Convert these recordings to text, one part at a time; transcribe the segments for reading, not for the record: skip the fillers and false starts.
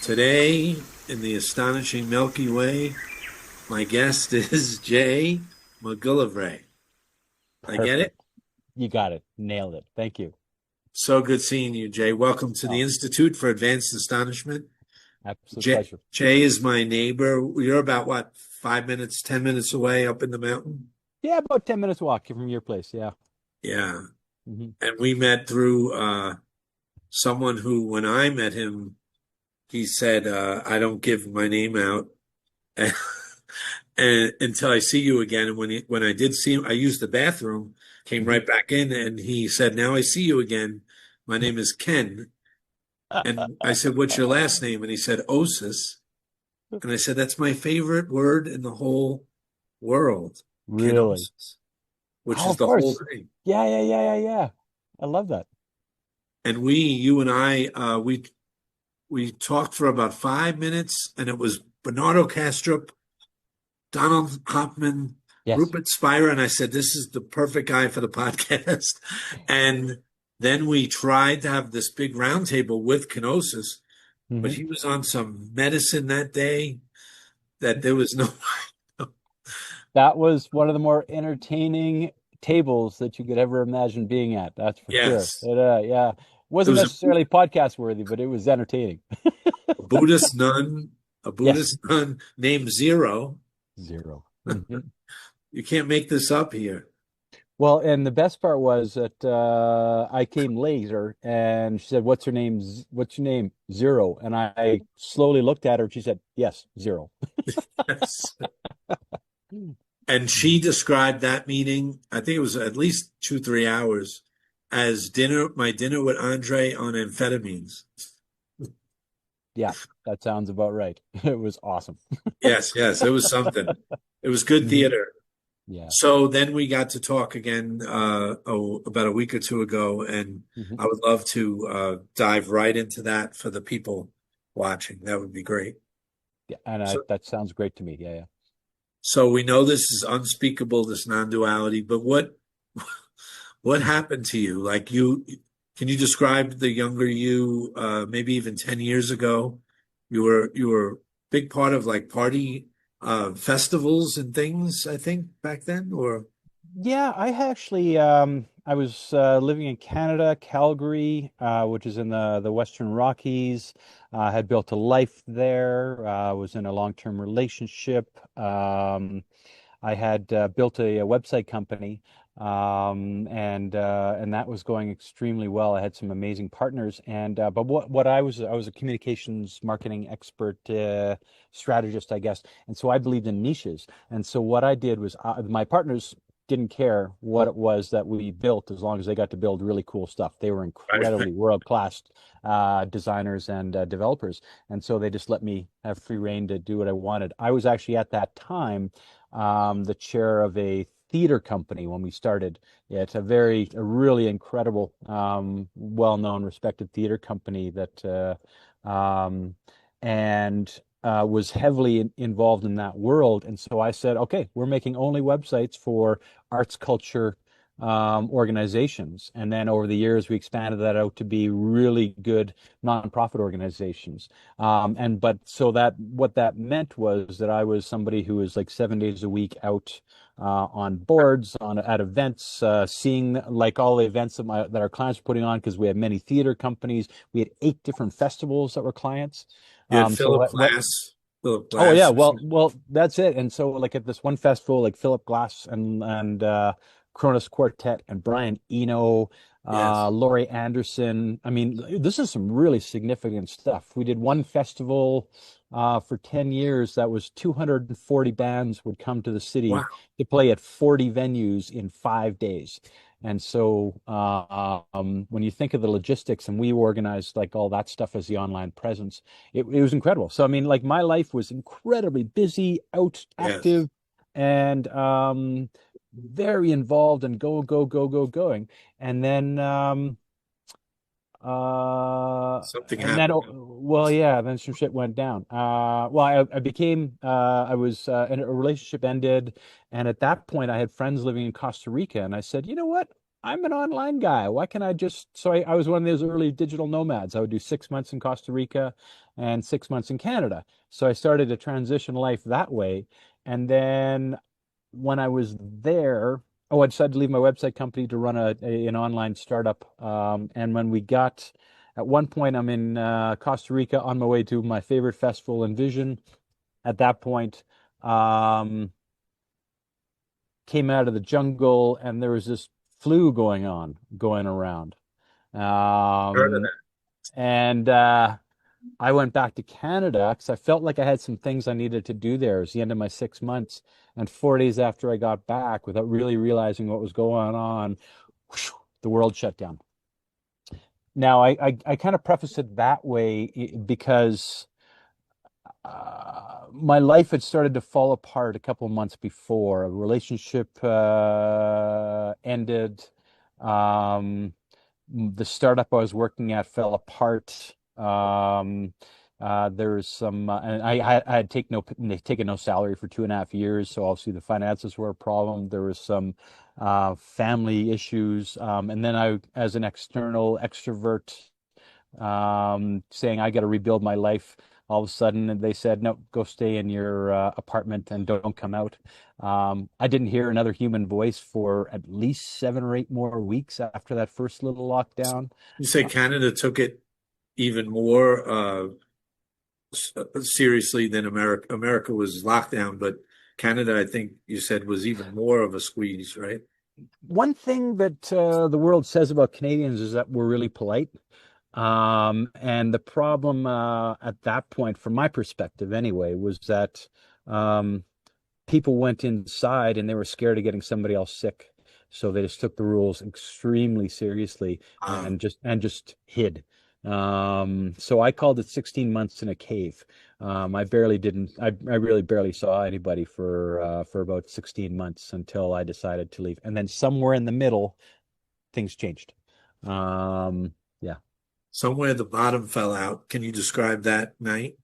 Today, in the astonishing Milky Way, my guest is Jay MacGillivray. I get it? Perfect. You got it. Nailed it. Thank you. So good seeing you, Jay. Welcome to the Oh, Institute for Advanced Astonishment. absolute Jay, pleasure. Jay is my neighbor. You're about what, 5 minutes, 10 minutes away up in the mountain? Yeah, about 10 minutes walk from your place. Yeah. Yeah. Hmm. And we met through someone who, when I met him, he said, I don't give my name out. And until I see you again. And when I did see him, I used the bathroom, came Hmm. right back in, and he said, "Now I see you again. My name is Ken." And I said, "What's your last name?" And he said, "Osis." And I said, "That's my favorite word in the whole world, Really? kenosis, which Oh, is of the whole course. thing." Yeah, yeah, yeah, yeah, yeah. I love that. And you and I, we talked for about 5 minutes, and it was Bernardo Kastrup, Donald Hoffman, Yes. Rupert Spira, and I said, this is the perfect guy for the podcast. And then we tried to have this big roundtable with Kenosis, but Hmm. he was on some medicine that day that there was no. That was one of the more entertaining tables that you could ever imagine being at. That's for sure. Yes. Yeah. It Wasn't was necessarily podcast worthy, but it was entertaining. a Buddhist nun, a Yes. Buddhist nun named Zero. Zero. Hmm. You can't make this up here. Well, and the best part was that I came later, and she said, "What's her name? What's your name?" Zero. And I slowly looked at her, and she said, "Yes, zero." Yes. And she described that meeting, I think it was at least 2, 3 hours, as my dinner with Andre on amphetamines. Yeah, that sounds about right. It was awesome. Yes, yes, it was something. It was good Hmm. theater. Yeah. So then we got to talk again about a week or two ago, and Hmm. I would love to dive right into that for the people watching. That would be great. Yeah, and So, that sounds great to me. Yeah, yeah. so we know this is unspeakable, this non-duality, but what happened to you? Like can you describe the younger you, maybe even 10 years ago? You were a big part of like party festivals and things, I think, back then, or Yeah, I actually I was living in Canada, Calgary, which is in the Western Rockies. Had built a life there. Was in a long-term relationship. I had built a website company, and that was going extremely well. I had some amazing partners, and but what I was a communications marketing expert, strategist, I guess, and so I believed in niches. And so what I did was my partners didn't care what it was that we built as long as they got to build really cool stuff. They were right? incredibly world-class designers and developers, and so they just let me have free reign to do what I wanted. I was actually at that time the chair of a theater company when we started. It's a really incredible, well-known, respected theater company that and was heavily involved in that world. And so I said, okay, we're making only websites for arts, culture, organizations. And then over the years, we expanded that out to be really good nonprofit organizations. And but so that what that meant was that I was somebody who was like 7 days a week out on boards, on at events, seeing like all the events that our clients were putting on because we had many theater companies. We had 8 different festivals that were clients. You had So Philip oh yeah, Glass. well that's it. And so like at this one festival, like Philip Glass and Cronus Quartet and Brian Eno, Yes. Laurie Anderson. I mean, this is some really significant stuff. We did one festival for 10 years that was 240 bands would come to the city Wow. to play at 40 venues in 5 days. And so when you think of the logistics, and we organized like all that stuff as the online presence, it was incredible. So I mean, like my life was incredibly busy, out, Yes. active, and very involved and going. And then Something oh, happened. well, yeah, then some shit went down. Well, I became I was in a relationship ended, and at that point I had friends living in Costa Rica, and I said, you know what? I'm an online guy. Why can't I just, so I was one of those early digital nomads. I would do 6 months in Costa Rica and 6 months in Canada. So I started to transition life that way. And then when I was there, oh, I decided to leave my website company to run an online startup. And when we got, at one point, I'm in Costa Rica on my way to my favorite festival, Envision. At that point, um, came out of the jungle and there was this flu going around. Heard of Um, that? and I went back to Canada because I felt like I had some things I needed to do there. It was the end of my 6 months. And 4 days after I got back, without really realizing what was going on, whoosh, the world shut down. Now, I kind of preface it that way because my life had started to fall apart a couple of months before. A relationship ended. Um, the startup I was working at fell apart. There's some, and I had taken no salary for 2.5 years, so obviously the finances were a problem. There was some family issues, and then I, as an external extrovert, saying I got to rebuild my life. All of a sudden, they said, "No, go stay in your apartment and don't come out." I didn't hear another human voice for at least 7 or 8 more weeks after that first little lockdown. You say Canada took it even more seriously than America. America was locked down, but Canada, I think you said, was even more of a squeeze, right? One thing that the world says about Canadians is that we're really polite. And the problem at that point, from my perspective anyway, was that um, people went inside and they were scared of getting somebody else sick. So they just took the rules extremely seriously Uh, and just hid. So I called it 16 months in a cave. I barely didn't, I really barely saw anybody for about 16 months until I decided to leave. And then somewhere in the middle, things changed. Yeah. Somewhere the bottom fell out. Can you describe that night?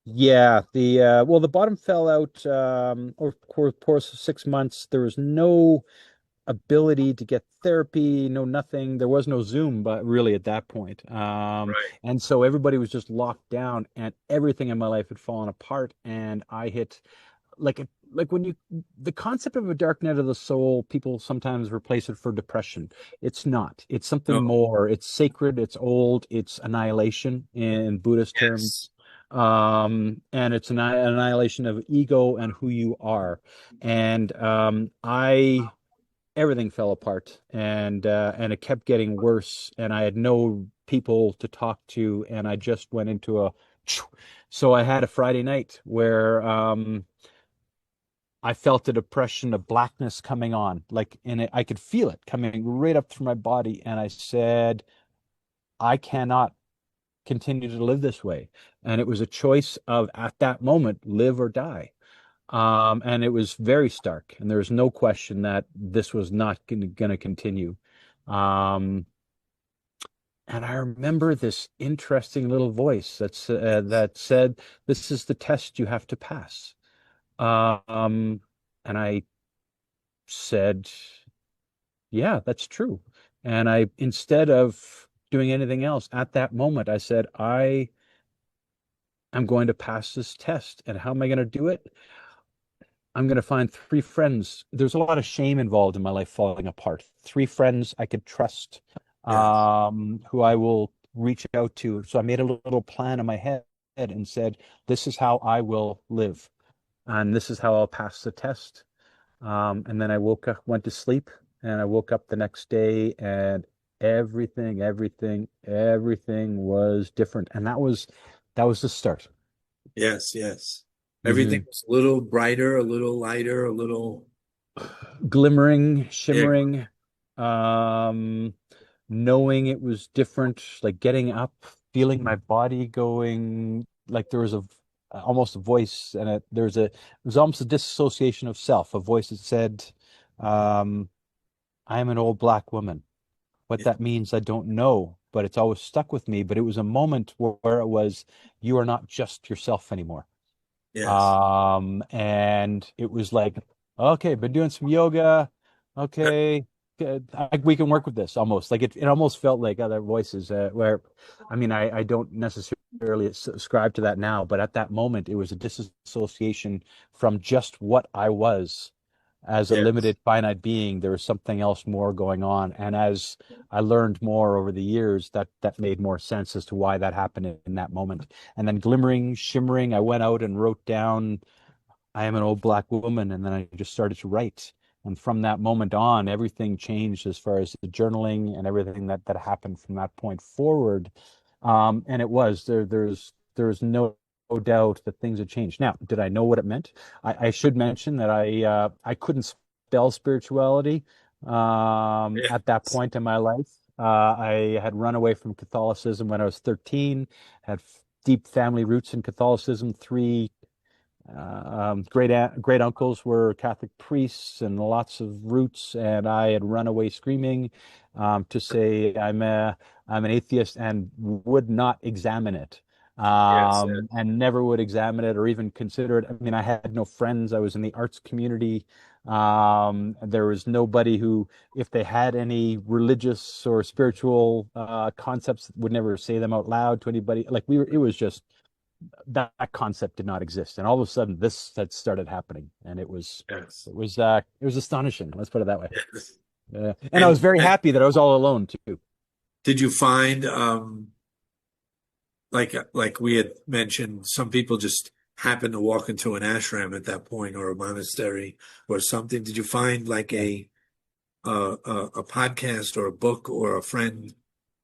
Yeah, the well, the bottom fell out over the course of 6 months. There was no ability to get therapy, no nothing. There was no Zoom, but really at that point. Right. And so everybody was just locked down, and everything in my life had fallen apart. And I hit like when you the concept of a dark night of the soul, people sometimes replace it for depression. It's not. It's something No. more. It's sacred. It's old. It's annihilation in Buddhist terms. Yes. And it's an annihilation of ego and who you are. And I everything fell apart and it kept getting worse and I had no people to talk to and I just went into a so I had a Friday night where I felt a depression, a blackness coming on, like in it, I could feel it coming right up through my body. And I said, I cannot continue to live this way. And it was a choice of at that moment, live or die. And it was very stark. And there was no question that this was not going to continue. Um, and I remember this interesting little voice that said, "This is the test you have to pass." Um, and I said, yeah, that's true. And I, instead of doing anything else at that moment, I said, I am going to pass this test. And how am I going to do it? I'm going to find 3 friends. There's a lot of shame involved in my life falling apart. 3 friends I could trust, Yes. who I will reach out to. So I made a little plan in my head and said, this is how I will live, and this is how I'll pass the test. And then I woke up, went to sleep, and I woke up the next day, and everything was different. And that was the start. Yes. Yes. Everything Hmm. was a little brighter, a little lighter, a little, Glimmering, yeah. shimmering, um, knowing it was different, like getting up, feeling my body going, like there was almost a voice, and it was almost a disassociation of self, a voice that said, um, I am an old black woman. What Yeah. that means, I don't know, but it's always stuck with me. But it was a moment where it was, you are not just yourself anymore. Yes. And it was like, okay, been doing some yoga. Okay. we can work with this almost. Like it almost felt like other voices where, I mean, I don't necessarily subscribe to that now, but at that moment, it was a disassociation from just what I was as a Yes. limited finite being. There was something else more going on. And as I learned more over the years, that made more sense as to why that happened in that moment. And then glimmering, shimmering, I went out and wrote down I am an old black woman. And then I just started to write. And from that moment on, everything changed as far as the journaling and everything that happened from that point forward. And it was there's no doubt that things had changed. Now, did I know what it meant? I should mention that I couldn't spell spirituality at that Yes. point in my life. I had run away from Catholicism when I was 13, had deep family roots in Catholicism, three great uncles were Catholic priests and lots of roots, and I had run away screaming to say I'm an atheist and would not examine it. Yes. And never would examine it or even consider it. I mean, I had no friends. I was in the arts community. There was nobody who, if they had any religious or spiritual concepts, would never say them out loud to anybody. Like it was just that concept did not exist, and all of a sudden this had started happening, and Yes. it was astonishing. Let's put it that way. Yes. And I was very And happy that I was all alone too. did you find, like we had mentioned, some people just happen to walk into an ashram at that point or a monastery or something. Did you find like a podcast or a book or a friend,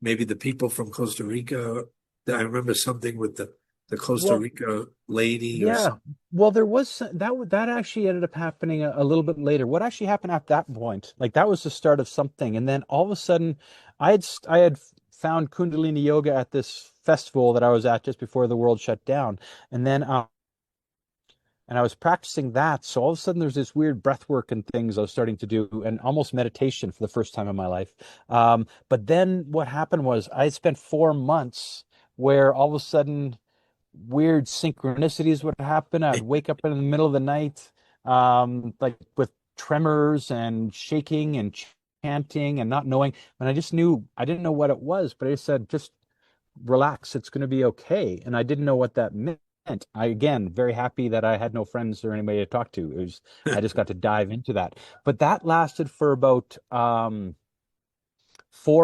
maybe the people from Costa Rica? I remember something with the Costa Well, Rica lady or yeah. something. Well, there was that actually ended up happening a little bit later. What actually happened at that point? Like that was the start of something, and then all of a sudden, I had found Kundalini yoga at this festival that I was at just before the world shut down, and then and I was practicing that. So all of a sudden, there's this weird breath work and things I was starting to do, and almost meditation for the first time in my life. But then what happened was I spent 4 months where all of a sudden weird synchronicities would happen. I'd wake up in the middle of the night, like with tremors and shaking and chanting and not knowing. And I just knew I didn't know what it was, but I said, just relax, it's going to be okay. And I didn't know what that meant. I, again, very happy that I had no friends or anybody to talk to. I just got to dive into that. But that lasted for about 4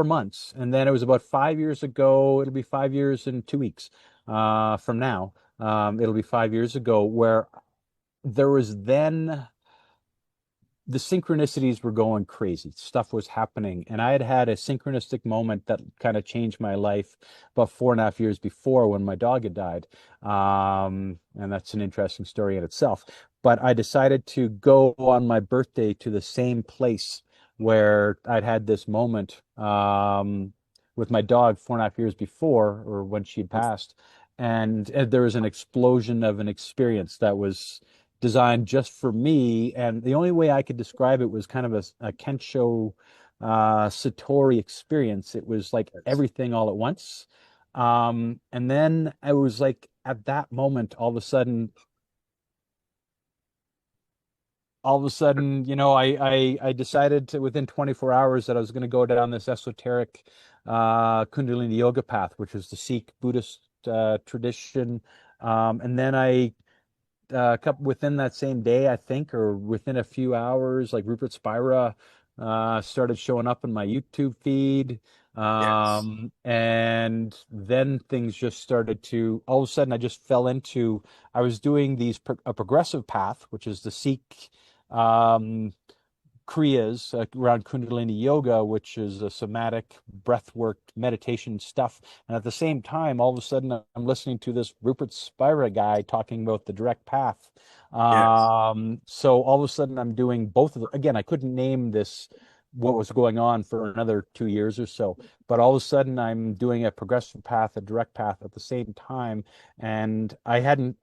months. And then it was about 5 years ago. It'll be 5 years and 2 weeks from now. It'll be 5 years ago where there was then the synchronicities were going crazy. Stuff was happening. And I had had a synchronistic moment that kind of changed my life about 4.5 years before when my dog had died. And that's an interesting story in itself. But I decided to go on my birthday to the same place where I'd had this moment with my dog 4.5 years before, or when she'd passed. And there was an explosion of an experience that was designed just for me. And the only way I could describe it was kind of a Kensho Satori experience. It was like everything all at once. And then I was like, at that moment, all of a sudden, I decided to, within 24 hours, that I was going to go down this esoteric Kundalini yoga path, which is the Sikh Buddhist tradition. And then couple within that same day, I think, or within a few hours, like Rupert Spira started showing up in my YouTube feed. Yes. And then things just started to, all of a sudden, I just fell into, I was doing a progressive path, which is the Sikh um, Kriyas around Kundalini Yoga, which is a somatic breathwork meditation stuff. And at the same time, all of a sudden, I'm listening to this Rupert Spira guy talking about the direct path. Yes. So all of a sudden, I'm doing both of them. Again, I couldn't name this what was going on for another 2 years or so. But all of a sudden, I'm doing a progressive path, a direct path at the same time. And I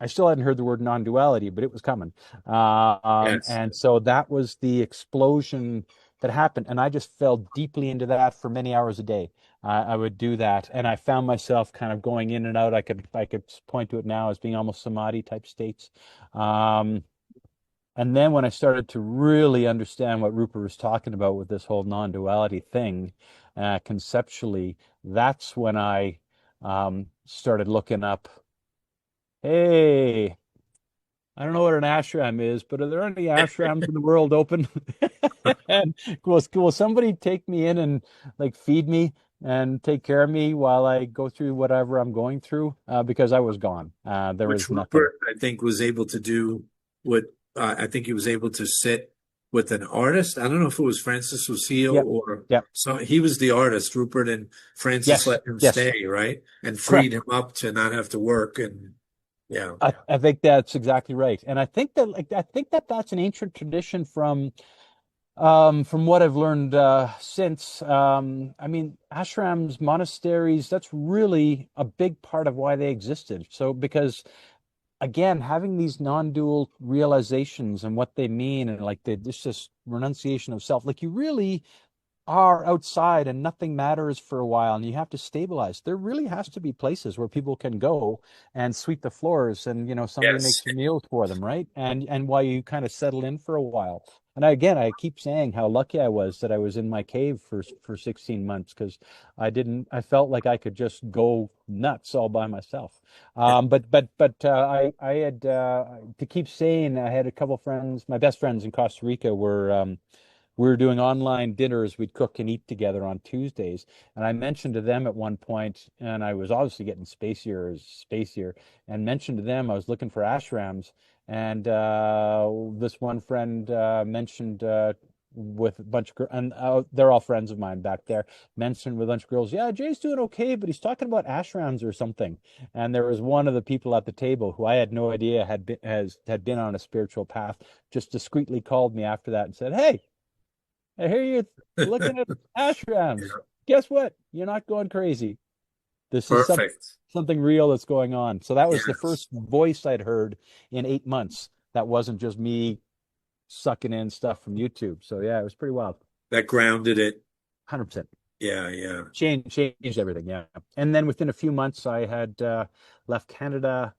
still hadn't heard the word non-duality, but it was coming. Yes. And so that was the explosion that happened. And I just fell deeply into that for many hours a day. I would do that. And I found myself kind of going in and out. I could point to it now as being almost samadhi type states. Um, And then when I started to really understand what Rupert was talking about with this whole non-duality thing, conceptually, that's when I started looking up, hey, I don't know what an ashram is, but are there any ashrams in the world open? And will somebody take me in and like feed me and take care of me while I go through whatever I'm going through? Because I was gone. There Which was nothing. Rupert, I think, was able to do what I think he was able to sit with an artist. I don't know if it was Francis Lucille Yep. or Yep. so. He was the artist, Rupert, and Francis Yes. let him Yes. stay, right? And freed Correct. him up to not have to work. And yeah, I think that's exactly right. And I think that that's an ancient tradition from what I've learned since. I mean, ashrams, monasteries, that's really a big part of why they existed. So because again, having these non-dual realizations and what they mean and like this just renunciation of self, like you really are outside and nothing matters for a while and you have to stabilize. There really has to be places where people can go and sweep the floors and somebody yes, makes your meals for them, right? And while you kind of settle in for a while. And again, I keep saying how lucky I was that I was in my cave for 16 months because I felt like I could just go nuts all by myself. I had to keep saying I had a couple friends, my best friends in Costa Rica were we were doing online dinners. We'd cook and eat together on Tuesdays. And I mentioned to them at one point, and I was obviously getting spacier, and mentioned to them I was looking for ashrams. And this one friend mentioned with a bunch of and they're all friends of mine back there. Mentioned with a bunch of girls, yeah, Jay's doing okay, but he's talking about ashrams or something. And there was one of the people at the table who I had no idea had been on a spiritual path, just discreetly called me after that and said, "Hey, I hear you looking at ashrams. Guess what? You're not going crazy. This is perfect. something real that's going on." So that was the Yes, first voice I'd heard in 8 months. That wasn't just me sucking in stuff from YouTube. So yeah, it was pretty wild. that grounded it. 100%. Yeah, yeah, Changed everything. Yeah. And then within a few months, I had left Canada,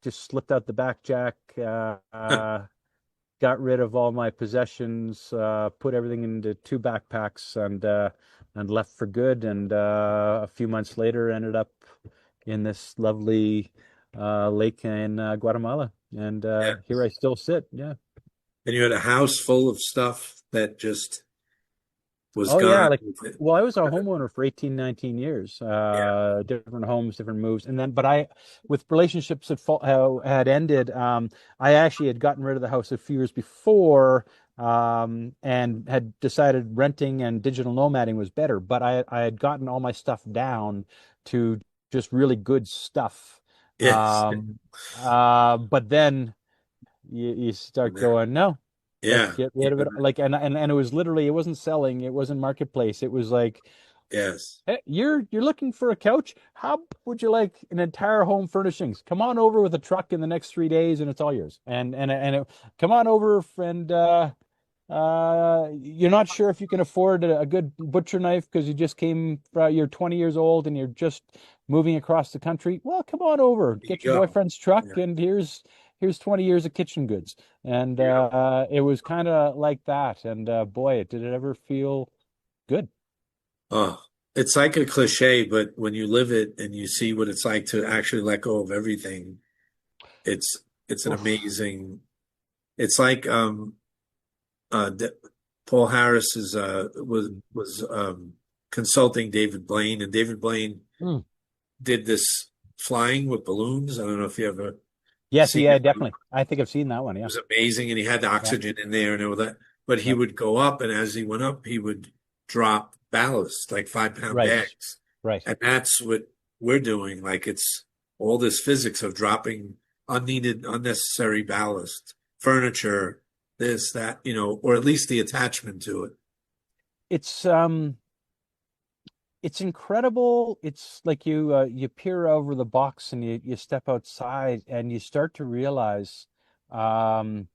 just slipped out the back jack, got rid of all my possessions, put everything into two backpacks, and left for good. And a few months later, ended up in this lovely lake in Guatemala. And yeah. here I still sit. Yeah. And you had a house full of stuff that just was Oh yeah, gone. like well, I was a homeowner for 18, 19 years, Yeah, different homes, different moves. And then, but with relationships had ended, I actually had gotten rid of the house a few years before, and had decided renting and digital nomading was better. But I had gotten all my stuff down to just really good stuff. yes, But then you start going, no, let's yeah, get rid of yeah. it. Like, and it was literally, it wasn't selling, it wasn't marketplace. It was like, Yes. hey, you're looking for a couch? How would you like an entire home furnishings? Come on over with a truck in the next 3 days, and it's all yours. Come on over, and you're not sure if you can afford a good butcher knife because you just came from, you're 20 years old and you're just moving across the country. Well, come on over, There you get your go. boyfriend's truck, Yeah. and here's 20 years of kitchen goods. And Yeah. it was kind of like that. And boy, did it ever feel good. Oh, it's like a cliche, but when you live it and you see what it's like to actually let go of everything, it's an Oof. amazing. It's like D Paul Harris is was consulting David Blaine, and David Blaine Mm. did this flying with balloons. I don't know if you ever Yes, seen yeah, it. definitely. I think I've seen that one. It Yeah, was amazing, and he had the yeah, oxygen in there and all that. But he yep. would go up, and as he went up, he would drop ballast, like 5 pound Right, bags. right. And that's what we're doing. Like it's all this physics of dropping unneeded, unnecessary ballast, furniture, this, that, or at least the attachment to it. It's um. It's incredible. It's like you peer over the box and you step outside and you start to realize um,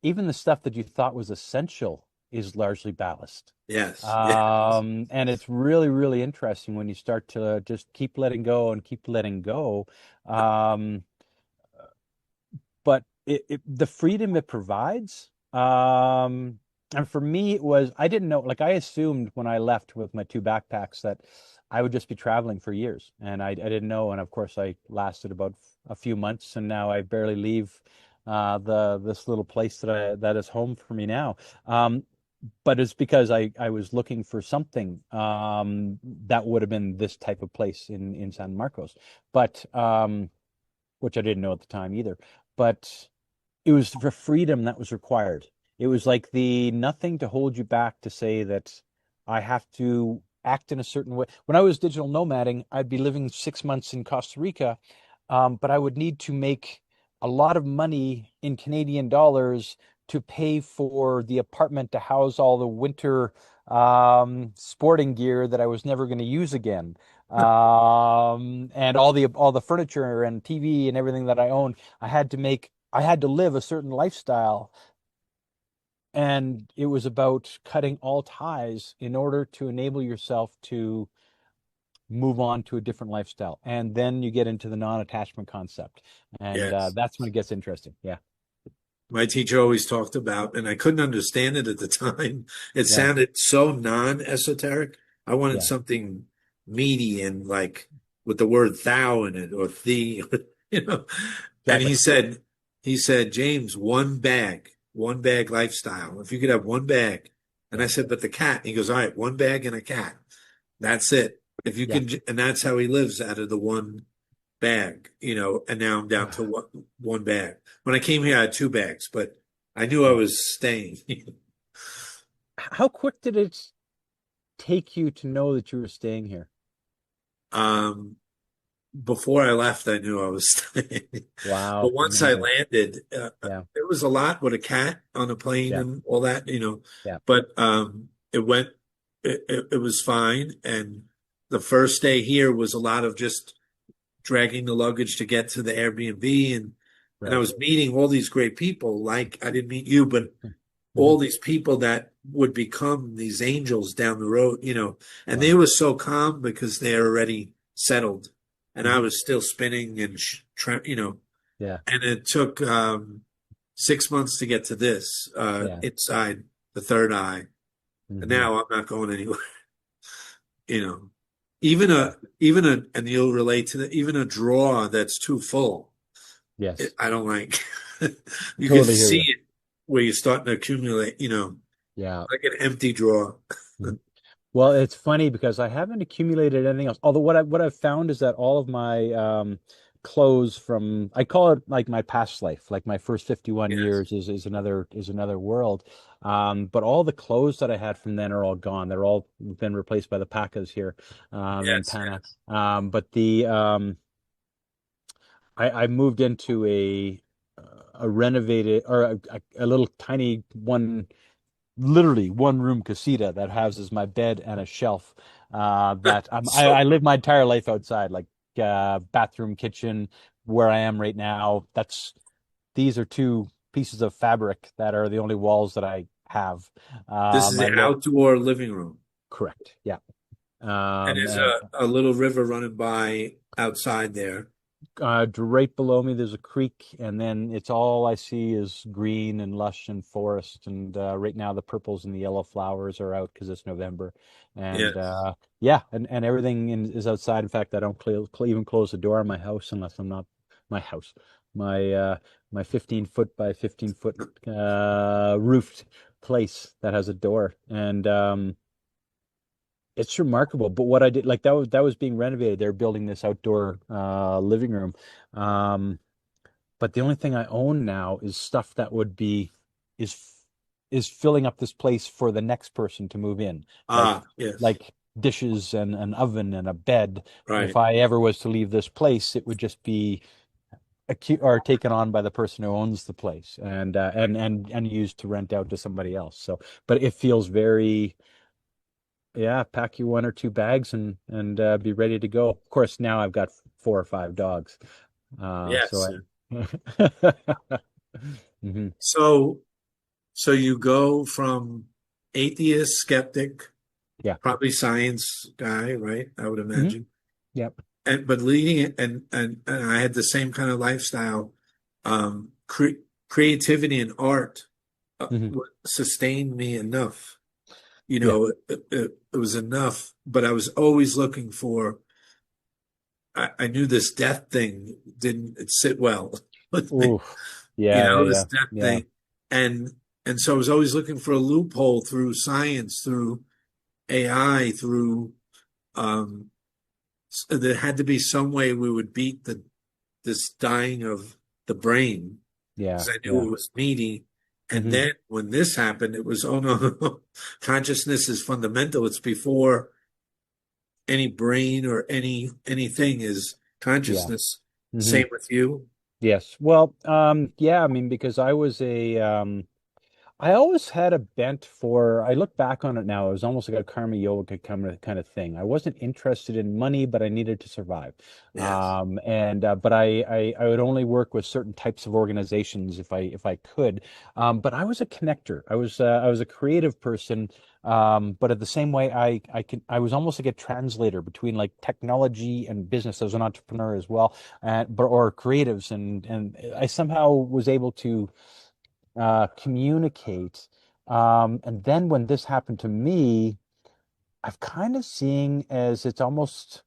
even the stuff that you thought was essential is largely ballast. Yes. Yeah. And it's really, really interesting when you start to just keep letting go and keep letting go. Um, but the freedom it provides. And for me, it was, I didn't know, like I assumed when I left with my two backpacks that I would just be traveling for years. And I didn't know. And of course, I lasted about a few months, and now I barely leave this little place that is home for me now. But it's because I was looking for something that would have been this type of place in San Marcos, but which I didn't know at the time either. But it was the freedom that was required. It was like the nothing to hold you back to say that I have to act in a certain way. When I was digital nomading, I'd be living 6 months in Costa Rica, but I would need to make a lot of money in Canadian dollars to pay for the apartment to house all the winter sporting gear that I was never going to use again, and all the furniture and TV and everything that I owned. I had to live a certain lifestyle, and it was about cutting all ties in order to enable yourself to move on to a different lifestyle. And then you get into the non-attachment concept, and Yes. that's when it gets interesting. Yeah, My teacher always talked about, and I couldn't understand it at the time. It yeah, sounded so non-esoteric. I wanted yeah, something meaty and like with the word thou in it or thee, you know. And exactly. he said, James, one bag lifestyle. If you could have one bag. And Yeah, I said, but the cat. He goes, all right, one bag and a cat. That's it. If you yeah. can, and that's how he lives out of the one bag, and now I'm down to one bag. When I came here, I had two bags, but I knew I Yeah. was staying. How quick did it take you to know that you were staying here? Um, Before I left, I knew I was staying. But Wow, once I amazing. landed, Yeah, it was a lot with a cat on a plane yeah, and all that, yeah, but it was fine. And the first day here was a lot of just dragging the luggage to get to the Airbnb, and I right. was meeting all these great people. Like I didn't meet you, but Hmm. all these people that would become these angels down the road, and they Wow. were so calm because they're already settled, and I Hmm. was still spinning and Yeah, and it took 6 months to get to this yeah. inside the third eye, and Hmm. now I'm not going anywhere. You know, even Yeah. and you'll relate to that. Even a drawer that's too full, Yes. I don't like. I You can totally hear see you. it where you're starting to accumulate. Yeah. Like an empty drawer. Mhm. Well, it's funny because I haven't accumulated anything else. Although what I've found is that all of my clothes from, I call it like my past life, like my first 51 Yes. years is another world. But all the clothes that I had from then are all gone. They're all been replaced by the Pacas here in Yes. Pana. Yes. But I moved into a renovated or a little tiny one, literally one room casita that houses my bed and a shelf. That I So live my entire life outside, like bathroom, kitchen, where I am right now. These are two pieces of fabric that are the only walls that I have. this is I the live outdoor living room, correct, yeah. and there's And a little river running by outside there. right below me, there's a creek, and then it's all I see is green and lush and forest. And right now, the purples and the yellow flowers are out because it's November. And Yes. yeah, and everything is outside. In fact, I don't even close the door on my house unless I'm not my house, my uh, my 15 foot by 15 foot roofed place that has a door. And it's remarkable. But what I did, like that was being renovated. They're building this outdoor living room. Um, but the only thing I own now is stuff that would be is is filling up this place for the next person to move in. Like Ah, yes. like dishes and an oven and a bed. If Right. I ever was to leave this place, it would just be or taken on by the person who owns the place and used to rent out to somebody else. So, but it feels very, yeah, pack your one or two bags and be ready to go. Of course, now I've got four or five dogs. So Yes. I hmm So you go from atheist, skeptic, yeah. probably science guy, right? I would Hmm. imagine. Yep. And but leading it, and I had the same kind of lifestyle. creativity and art Hmm. sustained me enough. You Yeah. know, it was enough, but I was always looking for, I knew this death thing didn't sit well with me, Oof. Yeah, yeah, this yeah, death yeah, thing. And, and so I was always looking for a loophole through science, through AI, through, um, there had to be some way we would beat this dying of the brain yeah, because I knew yeah. it was meaty. And Hmm. then when this happened, it was, oh no, consciousness is fundamental. It's before any brain or anything is Yeah. consciousness. Hmm. Same with you. Yes. Well, yeah, I mean, because I always had a bent for, I look back on it now, it was almost like a karma yoga kind of thing. I wasn't interested in money, but I needed to survive. Yes. But I would only work with certain types of organizations if I could. But I was a connector. I was a creative person. But at the same way, I was almost like a translator between like technology and business. I was an entrepreneur as well, or creatives, and I somehow was able to communicate. And then when this happened to me, I've kind of seeing as it's almost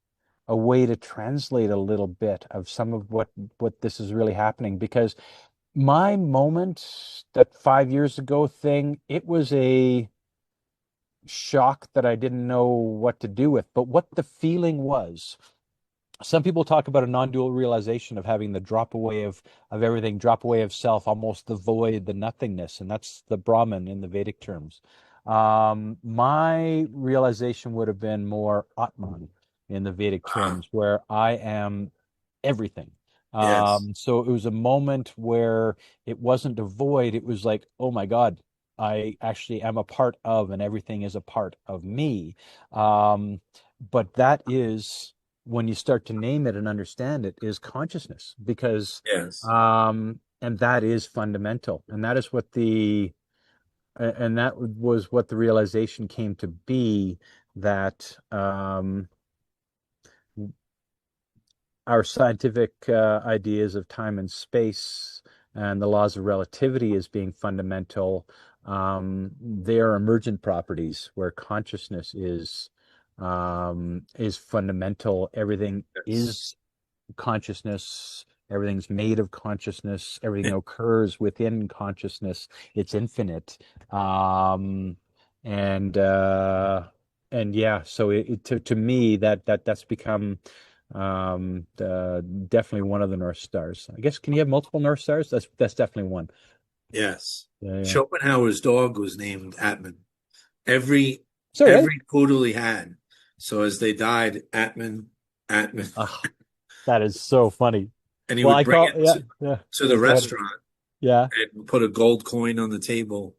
a way to translate a little bit of some of what this is really happening because my moment, that 5 years ago thing, it was a shock that I didn't know what to do with. But what the feeling was, some people talk about a non-dual realization of having the drop away of everything, drop away of self, almost the void, the nothingness, and that's the Brahman in the Vedic terms. My realization would have been more Atman in the Vedic Ah, terms, where I am everything. yes. So it was a moment where it wasn't a void. It was like, oh my God, I actually am a part of, and everything is a part of me. Um, but that is when you start to name it and understand it is consciousness because Yes. and that is fundamental and that is what the and that was what the realization came to be that our scientific ideas of time and space and the laws of relativity as being fundamental, they are emergent properties where consciousness is fundamental. Everything Yes. is consciousness. Everything's made of consciousness. Everything occurs within consciousness. It's infinite. Um, and yeah, so to me that's become definitely one of the North Stars. I guess can you have multiple North Stars? That's definitely one. Yes. Yeah, yeah. Schopenhauer's dog was named Atman. Every So right. every poodle he had. So as they died, Atman, Atman, Oh, that is so funny. and he Well, would I bring call it yeah, yeah. to the Go ahead. restaurant Yeah. and put a gold coin on the table.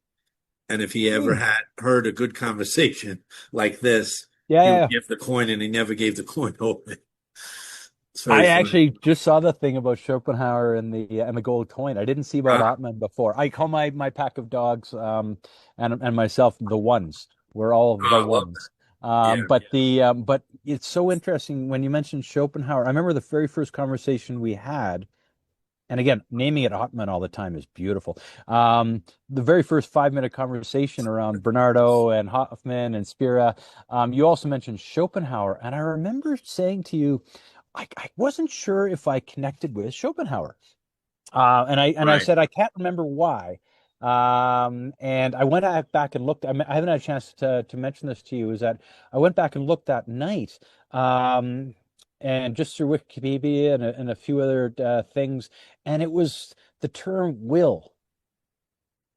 And if he ever Hmm. had heard a good conversation like this, Yeah, he yeah, would yeah. give the coin, and he never gave the coin over. It's very I funny. actually just saw the thing about Schopenhauer and the gold coin. I didn't see about Ah, Ottman before. I call my pack of dogs and myself the ones. We're all the I love ones. that. Yeah. But it's so interesting when you mentioned Schopenhauer. I remember the very first conversation we had, and again, naming it Ottman all the time is beautiful. The very first 5 minute conversation around Bernardo and Hoffman and Spira. You also mentioned Schopenhauer, and I remember saying to you. I wasn't sure if I connected with Schopenhauer. And I Right. said I can't remember why. And I went back and looked. I haven't had a chance to mention this to you. Is that I went back and looked that night, and just through Wikipedia and a few other things, and it was the term will.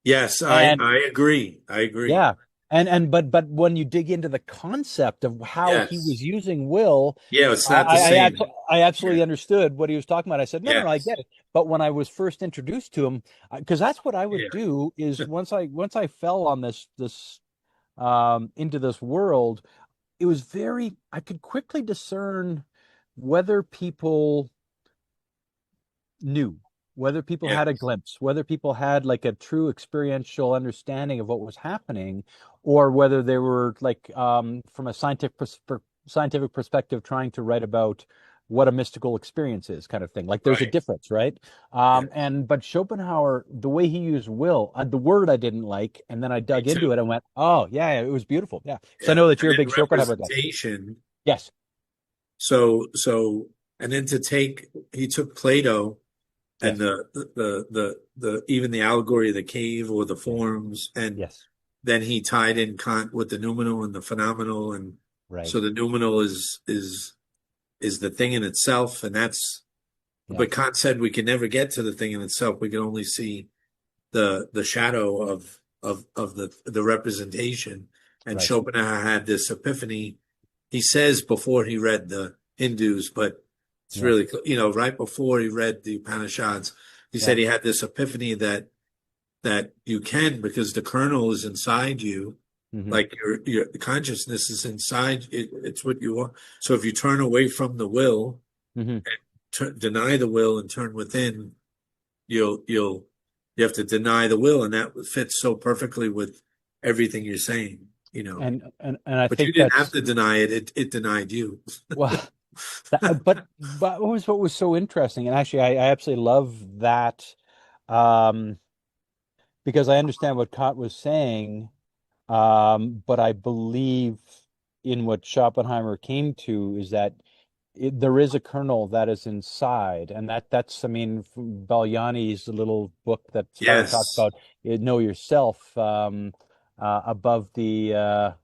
Yes, I And I agree. I agree. yeah. But when you dig into the concept of how he Yes. was using will, Yeah, it's not the I same. I Yeah. absolutely understood what he was talking about. I said, no, I Yes. get it. But when I was first introduced to him, because that's what I would Yeah. do is once I fell on this into this world, it was very I could quickly discern whether people knew, whether people had a Yes. glimpse, whether people had like a true experiential understanding of what was happening, or whether they were like from a scientific perspective trying to write about what a mystical experience is, kind of thing. Like there's a Right. difference, right? Yeah. But Schopenhauer, the way he used will, the word I didn't like, and then I Me dug into too. it and went, oh yeah, it was beautiful. Yeah. So I Yeah. know that And you're a then big Schopenhauer guy. representation. Yes. So, and then he took Plato and Yes. the even the allegory of the cave or the Yes. forms, and Yes. then he tied in Kant with the noumenal and the phenomenal, and Right. so the noumenal is the thing in itself, and that's. But Yes. Kant said we can never get to the thing in itself. We can only see the shadow of the representation. And Right. Schopenhauer had this epiphany. He says before he read the Hindus, but it's Yeah. really, right before he read the Upanishads, he Yeah. said he had this epiphany that you can, because the kernel is inside you, Hmm. like your consciousness is inside it, it's what you are. So if you turn away from the will, Hmm. deny the will and turn within, you'll you have to deny the will, and that fits so perfectly with everything you're saying. And I But you think didn't have that's to deny it, it denied you. well, but what was so interesting, and actually I absolutely love that, um, because I understand what Kant was saying. But I believe in what Schopenhauer came to is that there is a kernel that is inside, and that's I mean Balyani's little book that Spiro talks Yes, about, know yourself, above the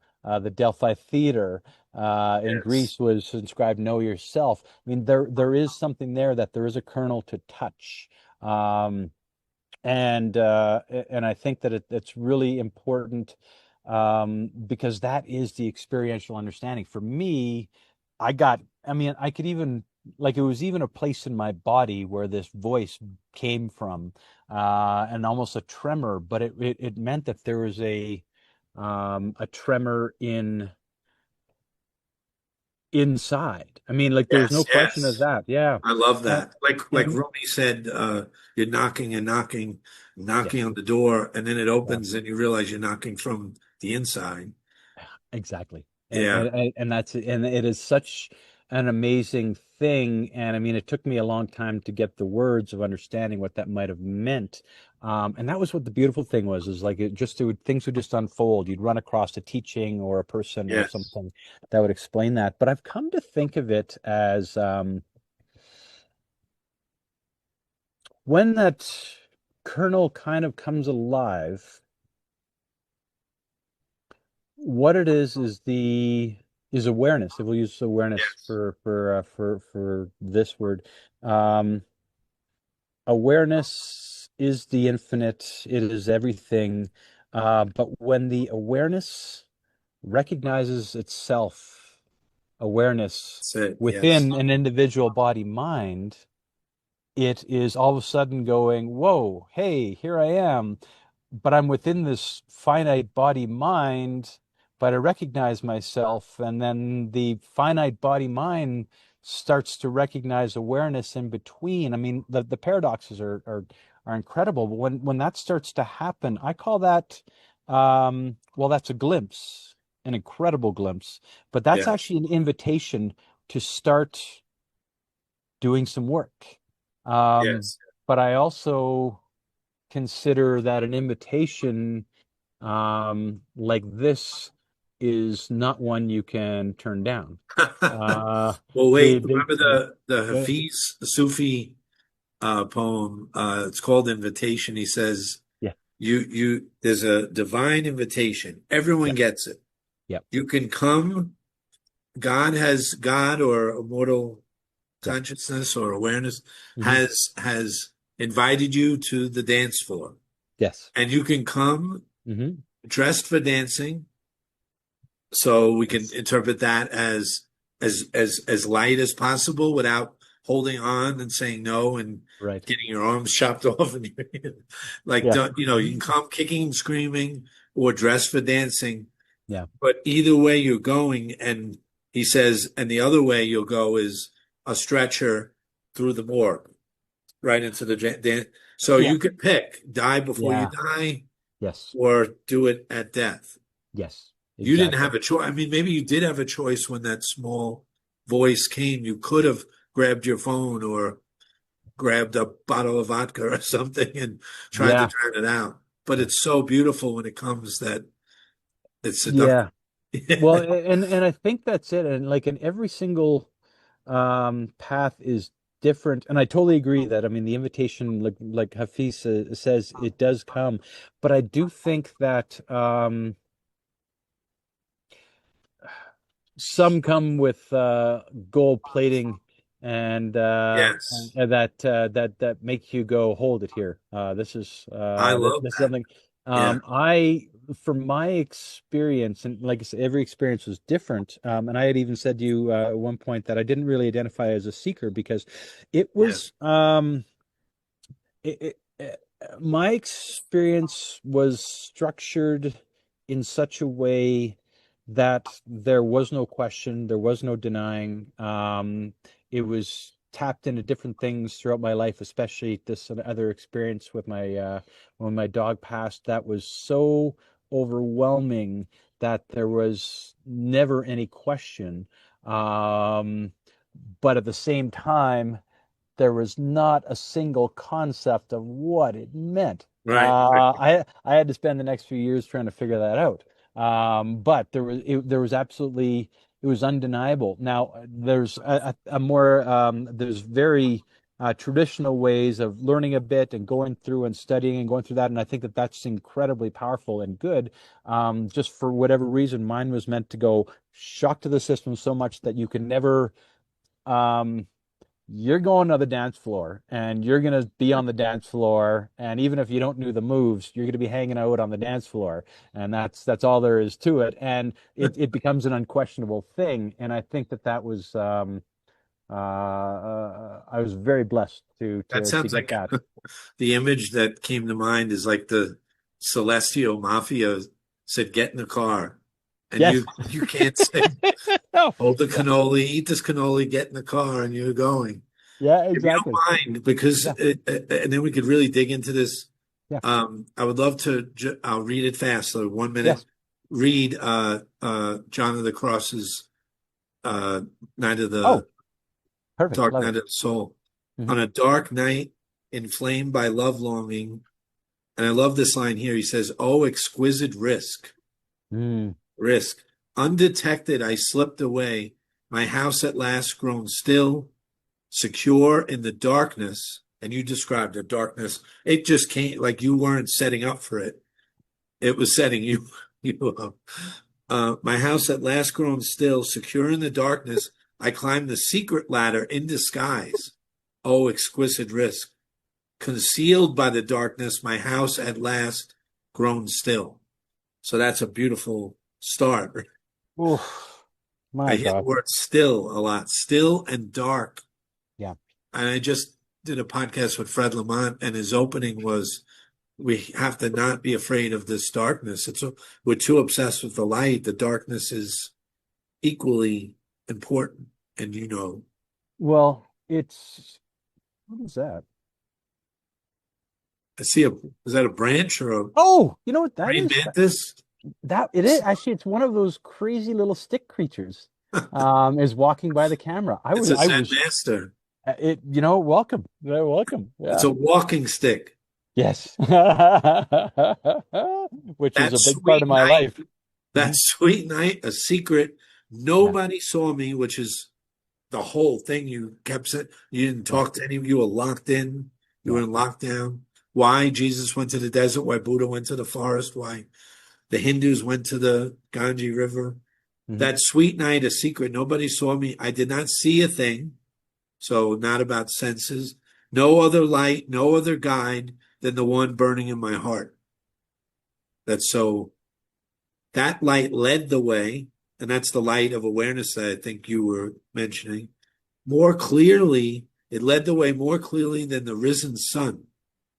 Delphi Theater in yes, Greece was inscribed know yourself. I mean there is something there, that there is a kernel to touch. Um, and I think that it's really important, because that is the experiential understanding. For me, I mean, I could even, like, it was even a place in my body where this voice came from, and almost a tremor, but it meant that there was a tremor inside. I mean, like, there was no yes, question of yes. that. Yeah. I love And, that. Like and Rumi said, you're knocking and knocking, knocking yes. on the door, and then it Yeah. opens, and you realize you're knocking from the inside. Exactly. Yeah, And that's and it is such an amazing thing. And I mean, it took me a long time to get the words of understanding what that might have meant. And that was what the beautiful thing was, is like things would just unfold. You'd run across a teaching or a person or yes, something that would explain that. But I've come to think of it as, when that kernel kind of comes alive, what it is awareness. If we'll use awareness yes. for this word, um, awareness is the infinite. It is everything. But when the awareness recognizes itself, awareness That's it. Yes. within an individual body mind, it is all of a sudden going, whoa, hey, here I am, but I'm within this finite body mind, but I recognize myself. And then the finite body mind starts to recognize awareness in between. I mean, the paradoxes are incredible. But when that starts to happen, I call that, well, that's a glimpse, an incredible glimpse. But that's Yes. actually an invitation to start doing some work. Um, Yes. but I also consider that an invitation, like this, is not one you can turn down. Uh, Well, wait, the remember the uh, Hafiz Sufi poem? It's called Invitation. He says, yeah, there's a divine invitation. Everyone yeah, gets it. yeah, You can come. God or immortal yeah. consciousness or awareness Hmm. has invited you to the dance floor, Yes. and you can come Hmm. dressed for dancing. So we can Yes. interpret that as light as possible without holding on and saying no and Right. getting your arms chopped off. And like, Yeah. don't, you can come kicking and screaming or dressed for dancing. Yeah. But either way you're going, and he says, and the other way you'll go is a stretcher through the morgue, right into the dance. So Yeah. you could pick die before you Yeah. die Yes. or do it at death. Yes. You didn't Exactly. have a choice. I mean, maybe you did have a choice when that small voice came. You could have grabbed your phone or grabbed a bottle of vodka or something and tried to Yeah. drown it out. But it's so beautiful when it comes that it's seductive. Yeah. Well, and I think that's it. And like in every single path is different. And I totally agree that I mean the invitation, like Hafiz says, it does come. But I do think that some come with gold plating Yes. and that make you go, hold it here. I love This is that. something Yeah. I from my experience, and like I said, every experience was different. And I had even said to you at one point that I didn't really identify as a seeker because it Yeah. was my experience was structured in such a way that there was no question, there was no denying. It was tapped into different things throughout my life, especially this other experience with my when my dog passed. That was so overwhelming that there was never any question. Um, but at the same time, there was not a single concept of what it meant. Right. Right. I had to spend the next few years trying to figure that out. But there was absolutely it was undeniable. Now there's a more there's very traditional ways of learning a bit and going through and studying and going through that, and I think that that's incredibly powerful and good. Just for whatever reason, mine was meant to go shock to the system so much that you can never um, you're going to the dance floor and you're going to be on the dance floor, and even if you don't know the moves, you're going to be hanging out on the dance floor, and that's all there is to it, and it becomes an unquestionable thing. And I think that that was I was very blessed That to sounds get like that. the image that came to mind is like the Celestial Mafia said, get in the car. And Yes. you can't say, No. hold the Yeah, cannoli, eat this cannoli, get in the car, and you're going. yeah, If you don't exactly. mind, because Yeah, and then we could really dig into this. yeah, I would love to. I'll read it fast. So 1 minute. yes. Read John of the Cross's Night of the Oh, perfect, Dark love Night it. of the Soul. Hmm. On a dark night, inflamed by love longing, and I love this line here. He says, "Oh, exquisite risk, Mm. risk, undetected, I slipped away. My house at last grown still." Secure in the darkness, and you described the darkness. It just came like you weren't setting up for it. It was setting you you up. My house at last grown still, secure in the darkness, I climbed the secret ladder in disguise. Oh, exquisite risk. Concealed by the darkness, my house at last grown still. So that's a beautiful start. Oof, I my hear the God. word still a lot, still and dark. Yeah. And I just did a podcast with Fred Lamont, and his opening was, "We have to not be afraid of this darkness. We're too obsessed with the light. The darkness is equally important." And Well, it's what is that? I see is that a branch or a Oh, you know what that praying is? mantis? That it is actually it's one of those crazy little stick creatures is walking by the camera. It's a I Zen was master. it welcome. Welcome. It's Yeah. a walking stick. Yes. Which is That a big part sweet of my night, life. that Mhm. sweet night, a secret. Yeah. Nobody saw me, which is the whole thing. You kept saying you didn't Yeah. talk to any of you were locked in. You were Yeah. in lockdown. Why Jesus went to the desert, why Buddha went to the forest, why the Hindus went to the Ganges River. Hmm. That sweet night, a secret. Nobody saw me. I did not see a thing. So not about senses. No other light, no other guide than the one burning in my heart. That's so that light led the way, and that's the light of awareness that I think you were mentioning. More clearly, it led the way more clearly than the risen sun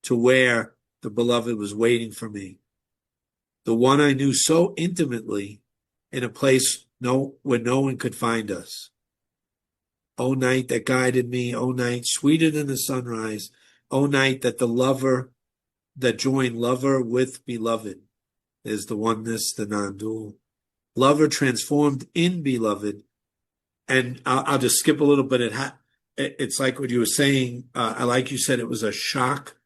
to where the beloved was waiting for me. The one I knew so intimately in a place where no one could find us. O night that guided me, O night sweeter than the sunrise, O night that the lover that joined lover with beloved is the oneness, the non-dual. Lover transformed in beloved. And I'll just skip a little bit. it's like what you were saying. I like you said it was a shock.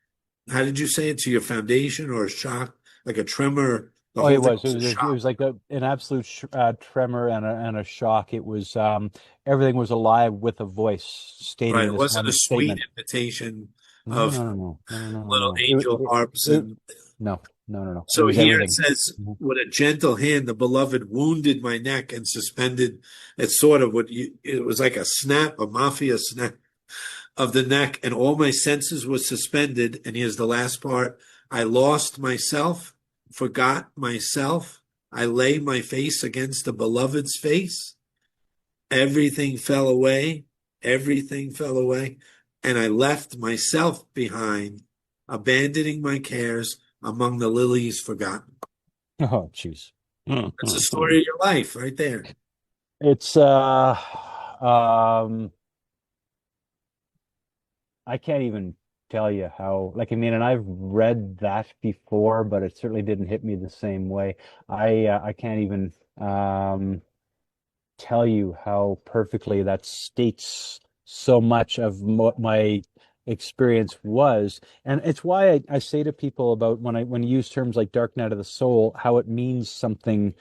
How did you say it, to your foundation, or a shock, like a tremor? The Oh, whole it thing was. was a It shock, was like an absolute tremor and a shock. It was everything was alive with a voice right? stating It this wasn't a one sweet statement. invitation No, of no, no, no, no, no, no, little no. angel harps It and. no, no, no, no. It So was here it everything. says, Mhm. with a gentle hand, the beloved wounded my neck and suspended. It's sort of it was like a snap, a mafia snap of the neck, and all my senses were suspended. And here's the last part. I lost myself, forgot myself. I lay my face against the beloved's face. Everything fell away. Everything fell away. And I left myself behind, abandoning my cares among the lilies forgotten. Oh, jeez. That's the story of your life right there. It's I can't even tell you how, like, I mean, and I've read that before, but it certainly didn't hit me the same way. I can't even tell you how perfectly that states so much of what my experience was. And it's why I say to people about when I use terms like dark night of the soul, how it means something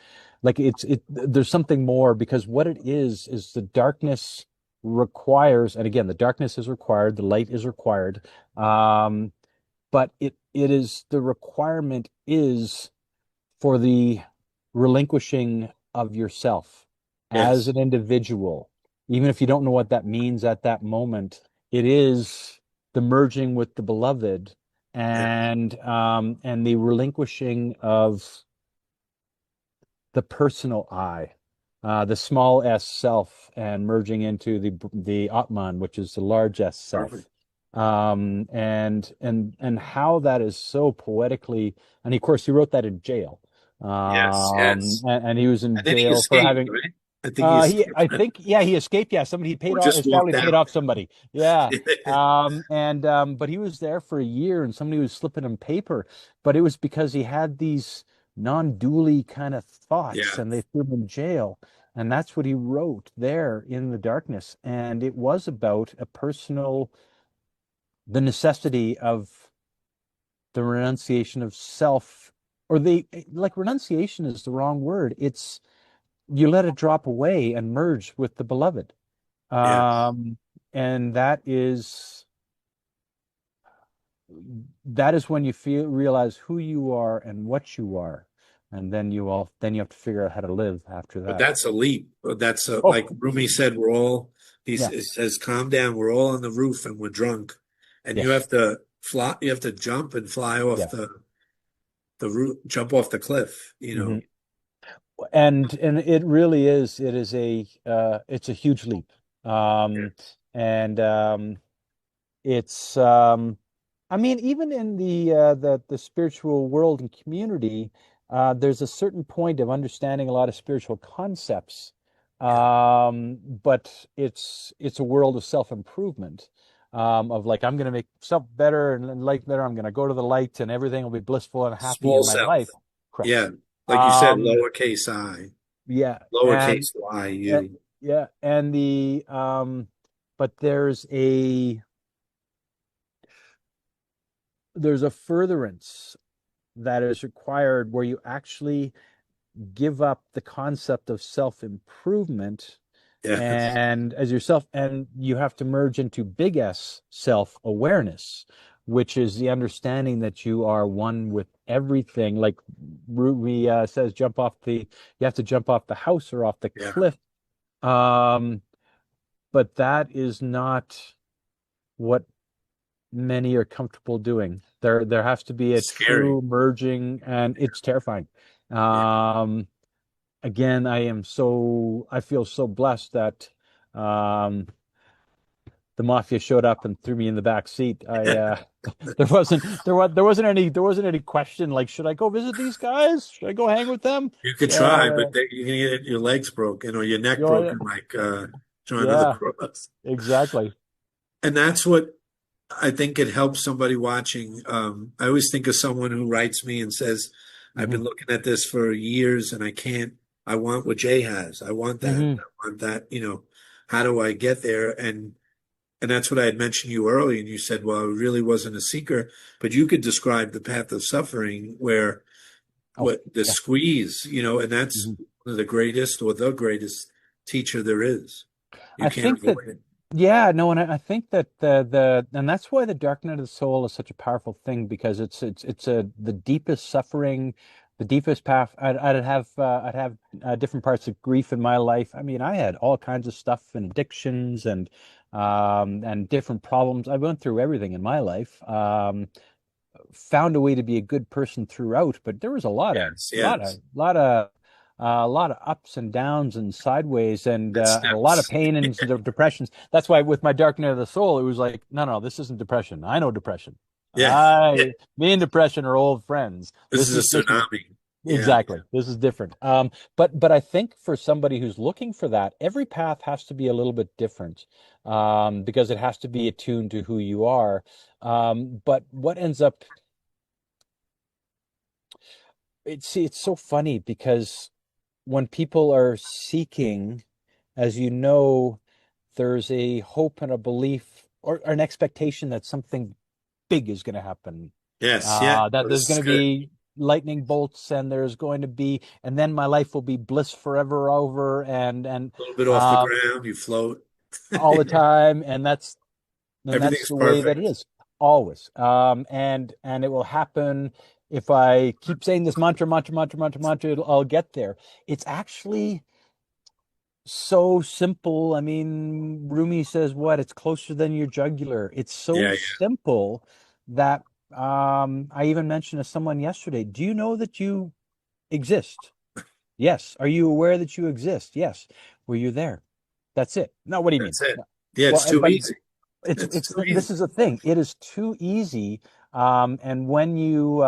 like there's something more, because what it is the darkness requires, and again, the darkness is required, the light is required. But it is, the requirement is for the relinquishing of yourself as Yes. an individual, even if you don't know what that means at that moment. It is the merging with the beloved, Yeah. and the relinquishing of the personal I, the small s self, and merging into the Atman, which is the large S Perfect. self. And how that is so poetically, and of course he wrote that in jail. Yes. Yes. And he was in And then he jail for escaped, having right? I think he escaped. I think, yeah, he escaped. Yeah, somebody, he paid Or off, just his family walked paid out. off somebody. Yeah. But he was there for a year, and somebody was slipping him paper, but it was because he had these non-dually kind of thoughts, Yeah. and they threw him in jail. And that's what he wrote there in the darkness. And it was about a personal, the necessity of the renunciation of self, or the, like, renunciation is the wrong word. It's, you let it drop away and merge with the beloved. Yes. Um, and that is when you realize who you are and what you are. And then you have to figure out how to live after But that. that's a leap. But that's like Oh, Rumi said, yeah. it says, calm down. We're all on the roof and we're drunk. And you Yes. have to fly, you have to jump and fly off Yeah. the roof, jump off the cliff, you know. Hmm. And it really is, it is it's a huge leap. Um, and it's I mean, even in the spiritual world and community, there's a certain point of understanding a lot of spiritual concepts. Yeah. But it's a world of self-improvement, of like, I'm going to make self better and light better. I'm going to go to the light, and everything will be blissful and happy Small in my self. life. Correct. Yeah. Like you said, Um, lowercase I, yeah, lowercase y, uh, you. yeah, and but there's a furtherance that is required, where you actually give up the concept of self-improvement Yeah. and as yourself, and you have to merge into big S self-awareness, which is the understanding that you are one with everything. Like Rumi says, you have to jump off the house or off the Yeah. cliff. Um, but that is not what many are comfortable doing. There has to be a Scary. true merging, and it's terrifying. Yeah. Um, Again, I feel so blessed that um, the mafia showed up and threw me in the back seat. There wasn't any question like, should I go visit these guys? Should I go hang with them? You could try, Yeah, but you're gonna get your legs broken or your neck yeah, broken, like trying to the yeah, cross. exactly. And that's what I think it helps somebody watching. I always think of someone who writes me and says, "I've Hmm. been looking at this for years and I can't. I want what Jay has. I want that. Hmm. I want that. You know, how do I get there?" And and that's what I had mentioned to you earlier, and you said, well, I really wasn't a seeker, but you could describe the path of suffering where Oh, what the yeah. squeeze, and that's Mhm. one of the greatest or the greatest teacher there is. You I can't think that, avoid it. yeah, no, and I think that and that's why the dark night of the soul is such a powerful thing, because it's the deepest suffering, the deepest path. I'd have different parts of grief in my life. I mean, I had all kinds of stuff and addictions and different problems. I went through everything in my life. Found a way to be a good person throughout, but there was a lot of Yes, lot of yes. lot of a lot of ups and downs and sideways And and a lot of steps. pain and some depressions. That's why with my dark night of the soul, it was like, no, no, this isn't depression. I know depression. Yeah. Yeah. Me and depression are old friends. This is a This is tsunami. Yeah. exactly. This is different. But I think for somebody who's looking for that, every path has to be a little bit different, because it has to be attuned to who you are. But what ends up it's so funny because when people are seeking, as you know, there's a hope and a belief or an expectation that something big is going to happen. Yes. Yeah. That Oh, this there's is going to good. be lightning bolts and there's going to be, and then my life will be bliss forever over and A little bit off the uh, ground, you float. all the time, and that's Everything's the way that it perfect. is always. And it will happen if I keep saying this mantra, I'll get there. It's actually so simple. I mean, Rumi says what? It's closer than your jugular. It's so Yeah. simple that I even mentioned to someone yesterday, do you know that you exist? Yes. Are you aware that you exist? Yes. Were you there? That's it. No, what do you mean? That's it. Yeah. It's Well, too but easy. It's too this easy. is the thing. It is too easy. And when you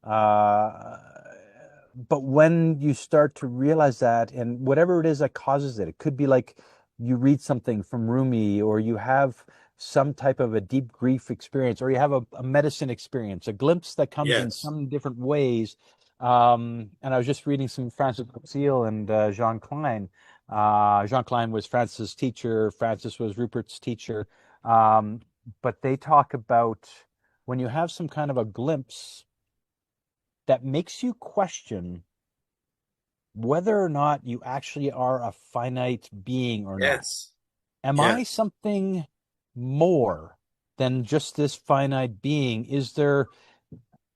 uh, but when you start to realize that, and whatever it is that causes it, it could be like you read something from Rumi, or you have some type of a deep grief experience, or you have a medicine experience, a glimpse that comes in Yes. some different ways. And I was just reading some Francis Seal and Jean Klein. Jean Klein was Francis' teacher. Francis was Rupert's teacher. Um, but they talk about when you have some kind of a glimpse that makes you question whether or not you actually are a finite being or not. Yes. Am I Yes. something more than just this finite being? Is there,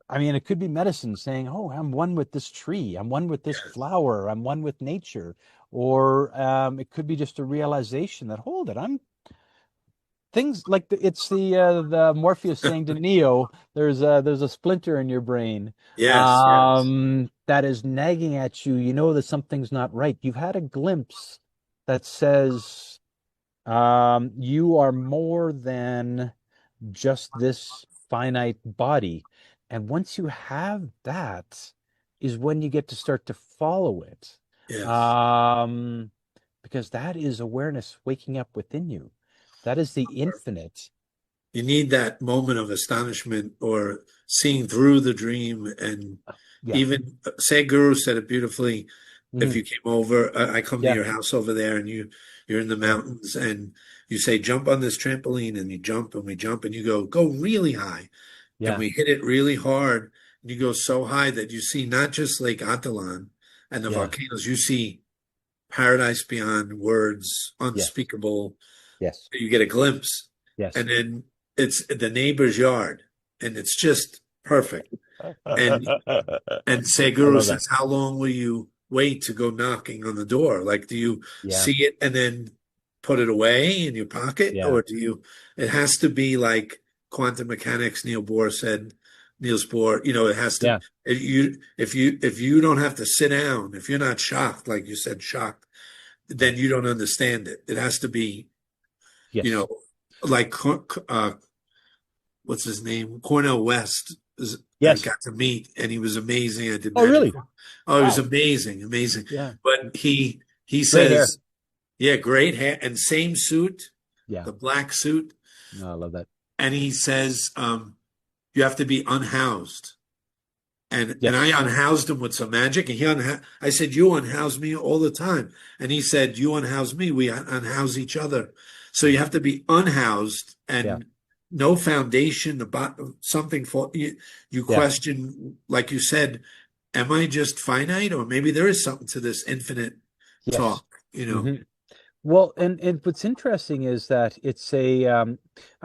I mean, it could be medicine saying, oh, I'm one with this tree, I'm one with this Yes. flower, I'm one with nature. Or it could be just a realization that, hold it, I'm things like it's the Morpheus saying to Neo, there's a splinter in your brain Yes. Yes. that is nagging at you. You know that something's not right. You've had a glimpse that says you are more than just this finite body. And once you have that, is when you get to start to follow it. Yes. Um, because that is awareness waking up within you. That is the infinite. You need that moment of astonishment or seeing through the dream. And Yeah. even Guru said it beautifully. If Hmm. you came over, I come to Yeah. your house over there, and you're in the Yeah. mountains, and you say jump on this trampoline, and you jump and we jump, and you go really high, and Yeah. we hit it really hard, and you go so high that you see not just Lake Atalan and the Yeah. volcanoes, you see paradise beyond words, Yes. unspeakable. Yes. You get a glimpse, Yes. and then it's the neighbor's yard, and it's just perfect. And and I Seguru love that. says, "How long will you wait to go knocking on the door? Like, do you Yeah. see it and then put it away in your pocket, Yeah. or do you? It has to be like quantum mechanics. Neil Bohr said, Niels Bohr. It has to. Yeah. If you don't have to sit down, if you're not shocked, like you said, shocked, then you Yes. don't understand it. It has to be, you know, Yes. like what's his name? Cornell West I Yes. got to meet, and he was amazing. I did Oh, magic. really? Oh, he was Wow. amazing, amazing. Yeah. But he Great hair. says, yeah, great hair and same suit, Yeah. the black suit, No, I love that. and he says, you have to be unhoused. And I Yes. unhoused him with some magic, and I said, you unhouse me all the time, and he said, you unhouse me, we unhouse each other. So you have to be unhoused Yeah. and no foundation about something for you. You Yeah. question, like you said, am I just finite, or maybe there is something to this infinite Yes. talk, you know? Hmm. Well, and what's interesting is that it's I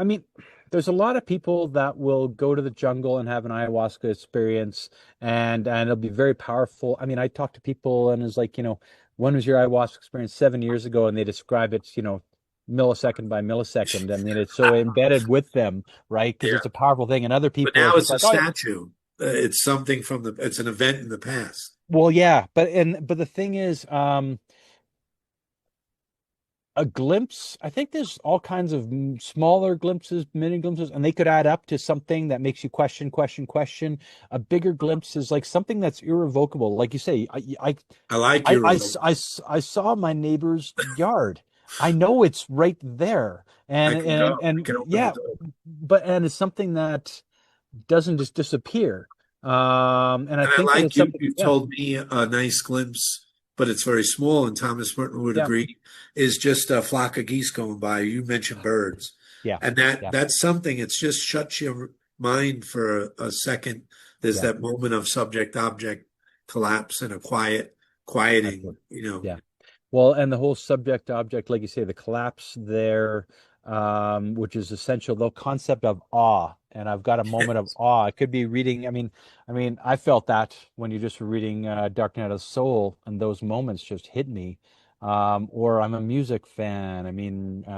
mean, there's a lot of people that will go to the jungle and have an ayahuasca experience, and it'll be very powerful. I mean, I talk to people and it's like, when was your ayahuasca experience 7 years ago? And they describe it, millisecond by millisecond. I mean, it's so embedded with them, right? Because Yeah. it's a powerful thing. And other But people are now just it's a like, oh yeah, statue. It's something it's an event in the past. well, yeah. But the thing is, a glimpse. I think there's all kinds of smaller glimpses, mini glimpses, and they could add up to something that makes you question, question, question. A bigger glimpse is like something that's irrevocable. Like you say, I like your result. I saw my neighbor's yard. I know it's right there, I can go. I and can open the yeah, door. and it's something that doesn't just disappear. And I And I think that like it's you. something. You Yeah, told me a nice glimpse, but it's very small, and Thomas Merton would yeah, agree, is just a flock of geese going by. You mentioned birds, yeah, and that yeah, that's something. It's just shuts your mind for a second. There's yeah. that moment of subject object collapse and a quieting. Absolutely. You know, Yeah. Well, and the whole subject object, like you say, the collapse there, which is essential, the concept of awe. And I've got a moment of awe. I could be reading. I felt that when you just were reading Dark Night of the Soul, and those moments just hit me. Or I'm a music fan.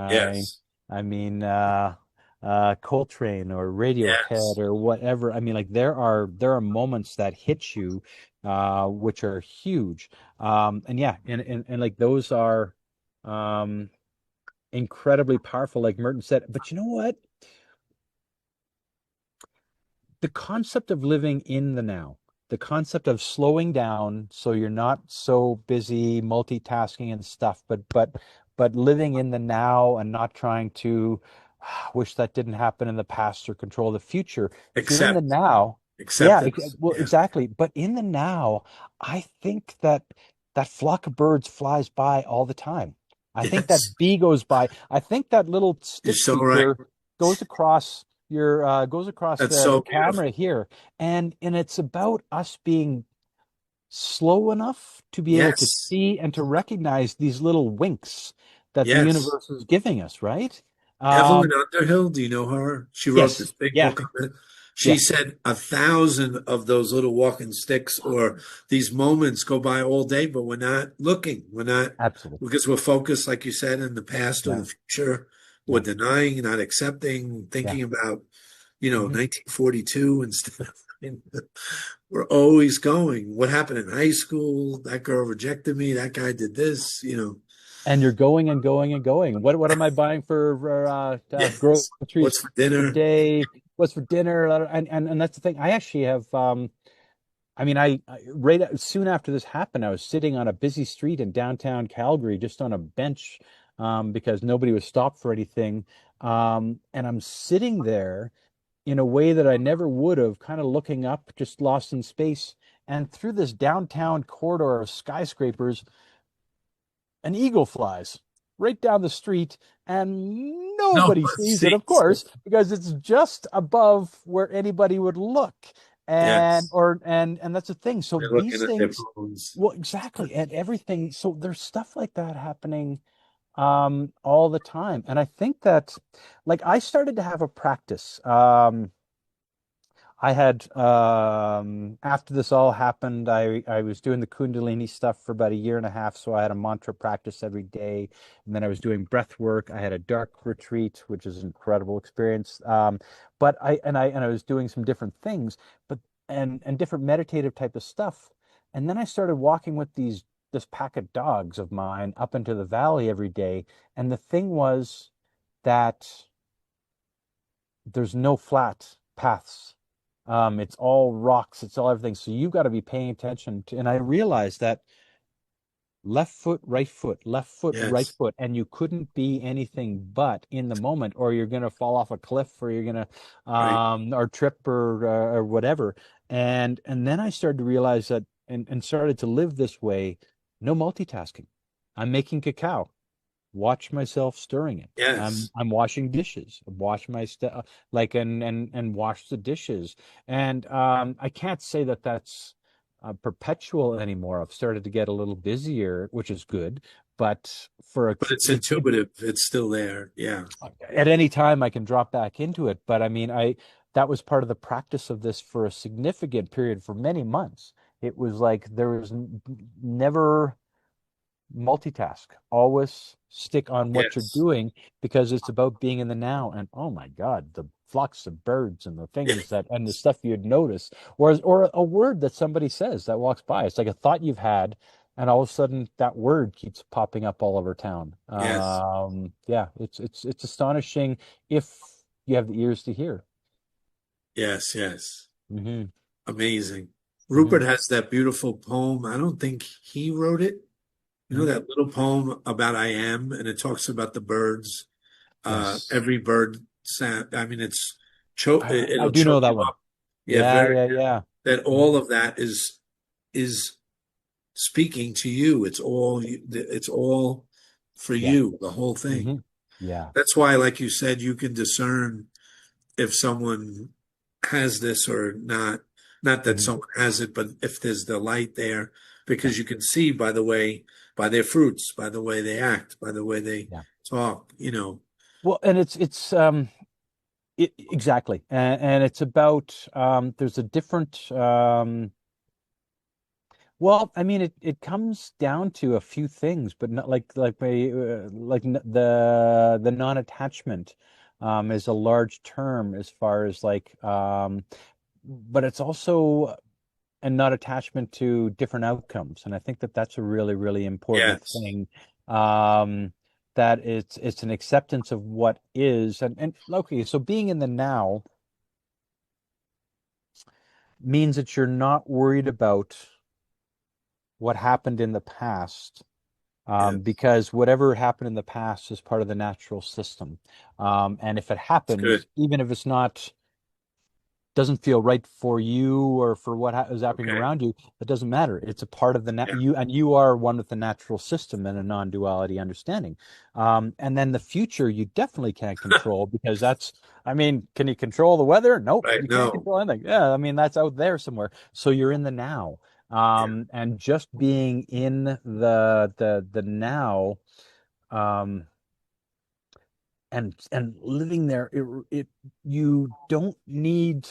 yes, I mean, Coltrane or Radiohead yes, or whatever. I mean, like there are moments that hit you, which are huge. And yeah, and like those are um incredibly powerful, like Merton said. But you know what? The concept of living in the now, the concept of slowing down so you're not so busy multitasking and stuff, but living in the now and not trying to wish that didn't happen in the past or control the future. If you're in the accept now, yeah, acceptance. well, Yeah, exactly. But in the now, I think that that flock of birds flies by all the time. I think that yes, bee goes by. I think that little you're stick so right. figure goes across That's the so camera beautiful. here, and it's about us being slow enough to be able to Yes, see and to recognize these little winks that the yes. universe is giving us, right? Evelyn um Underhill, do you know her? She wrote yes, this big yeah, book on it. She yeah, said 1,000 of those little walking sticks or these moments go by all day, but we're not looking. We're not absolutely, because we're focused, like you said, in the past or yeah, the future. We're yeah, denying, not accepting, yeah, thinking about, hmm 1942 instead of, we're always going. What happened in high school? That girl rejected me. That guy did this. and you're going and going and going. What am I buying for Yes. What's groceries for dinner? today? What's for dinner? And that's the thing. I actually have right soon after this happened, I was sitting on a busy street in downtown Calgary, just on a bench, because nobody was stopped for anything. And I'm sitting there in a way that I never would have, kind of looking up, just lost in space. And through this downtown corridor of skyscrapers, an eagle flies right down the street, and No nobody one sees it, of sees. course, because it's just above where anybody would look. And Yes. or and that's the thing. So They're looking these at their things, phones. well, exactly, and everything. So there's stuff like that happening all the time. And I think that, like, I started to have a practice. I had after this all happened, I was doing the Kundalini stuff for about a year and a half. So I had a mantra practice every day, and then I was doing breath work. I had a dark retreat, which is an incredible experience. But I was doing some different things, but and different meditative type of stuff. And then I started walking with this pack of dogs of mine up into the valley every day. And the thing was that there's no flat paths. It's all rocks, it's all everything. So you got to be paying attention to, and I realized that left foot, right Yes. foot, and you couldn't be anything but in the moment, or you're gonna fall off a cliff, or you're gonna Right. or trip or whatever. And then I started to realize that, and started to live this way. No multitasking. I'm making cacao. watch myself stirring it. Yes. I'm washing dishes. Wash my stuff, like, and wash the dishes. And I can't say that that's perpetual anymore. I've started to get a little busier, which is good. But But it's it intuitive. It's still there. Yeah. at any time I can drop back into it. But I mean, I that was part of the practice of this for a significant period for many months. It was like there was never multitask. Always stick on what you're Yes. doing because it's about being in the now. And oh my God, the flocks of birds and the Yeah. things that and the stuff you'd notice, or a word that somebody says that walks by. It's like a thought you've had, and all of a sudden that word keeps popping up all over town. Yes. Yeah, it's astonishing if you have the ears to hear. Yes. Yes. Hmm. Amazing. Rupert Hmm. has that beautiful poem. I don't think he wrote it. You know Hmm. that little poem about I am, and it talks about the birds. Yes, Every bird sound. I mean, I it'll do know choke that you one. up. Yeah, Yeah, very. yeah, yeah. That all Hmm. of that is speaking to you. It's all for Yeah. you. The whole thing. Hmm. Yeah. That's why, like you said, you can discern if someone has this or not. Not that Hmm. someone has it, but if there's the light there, Yeah. because you can see by their fruits, by the way they act, by the way they Yeah. talk, Well, and exactly, and it's about there's a different well, I mean, it comes down to a few things, but not the non-attachment is a large term as far as like but it's also and not attachment to different outcomes. And I think that that's a really, really important Yes. thing. Um, that it's an acceptance of what is, and okay, so being in the now means that you're not worried about what happened in the past. Yes. Because whatever happened in the past is part of the natural system. And if it It's good. happens, even if it's not doesn't feel right for you or for what is happening Okay. around you, it doesn't matter. It's a part of the Yeah. you, and you are one with the natural system and a non-duality understanding. And then the future you definitely can't control because that's, I mean, can you control the weather? Nope, Right. you can't No. control anything. Yeah, I mean, that's out there somewhere. So you're in the now. Yeah. And just being in the now, um, and living there, you don't need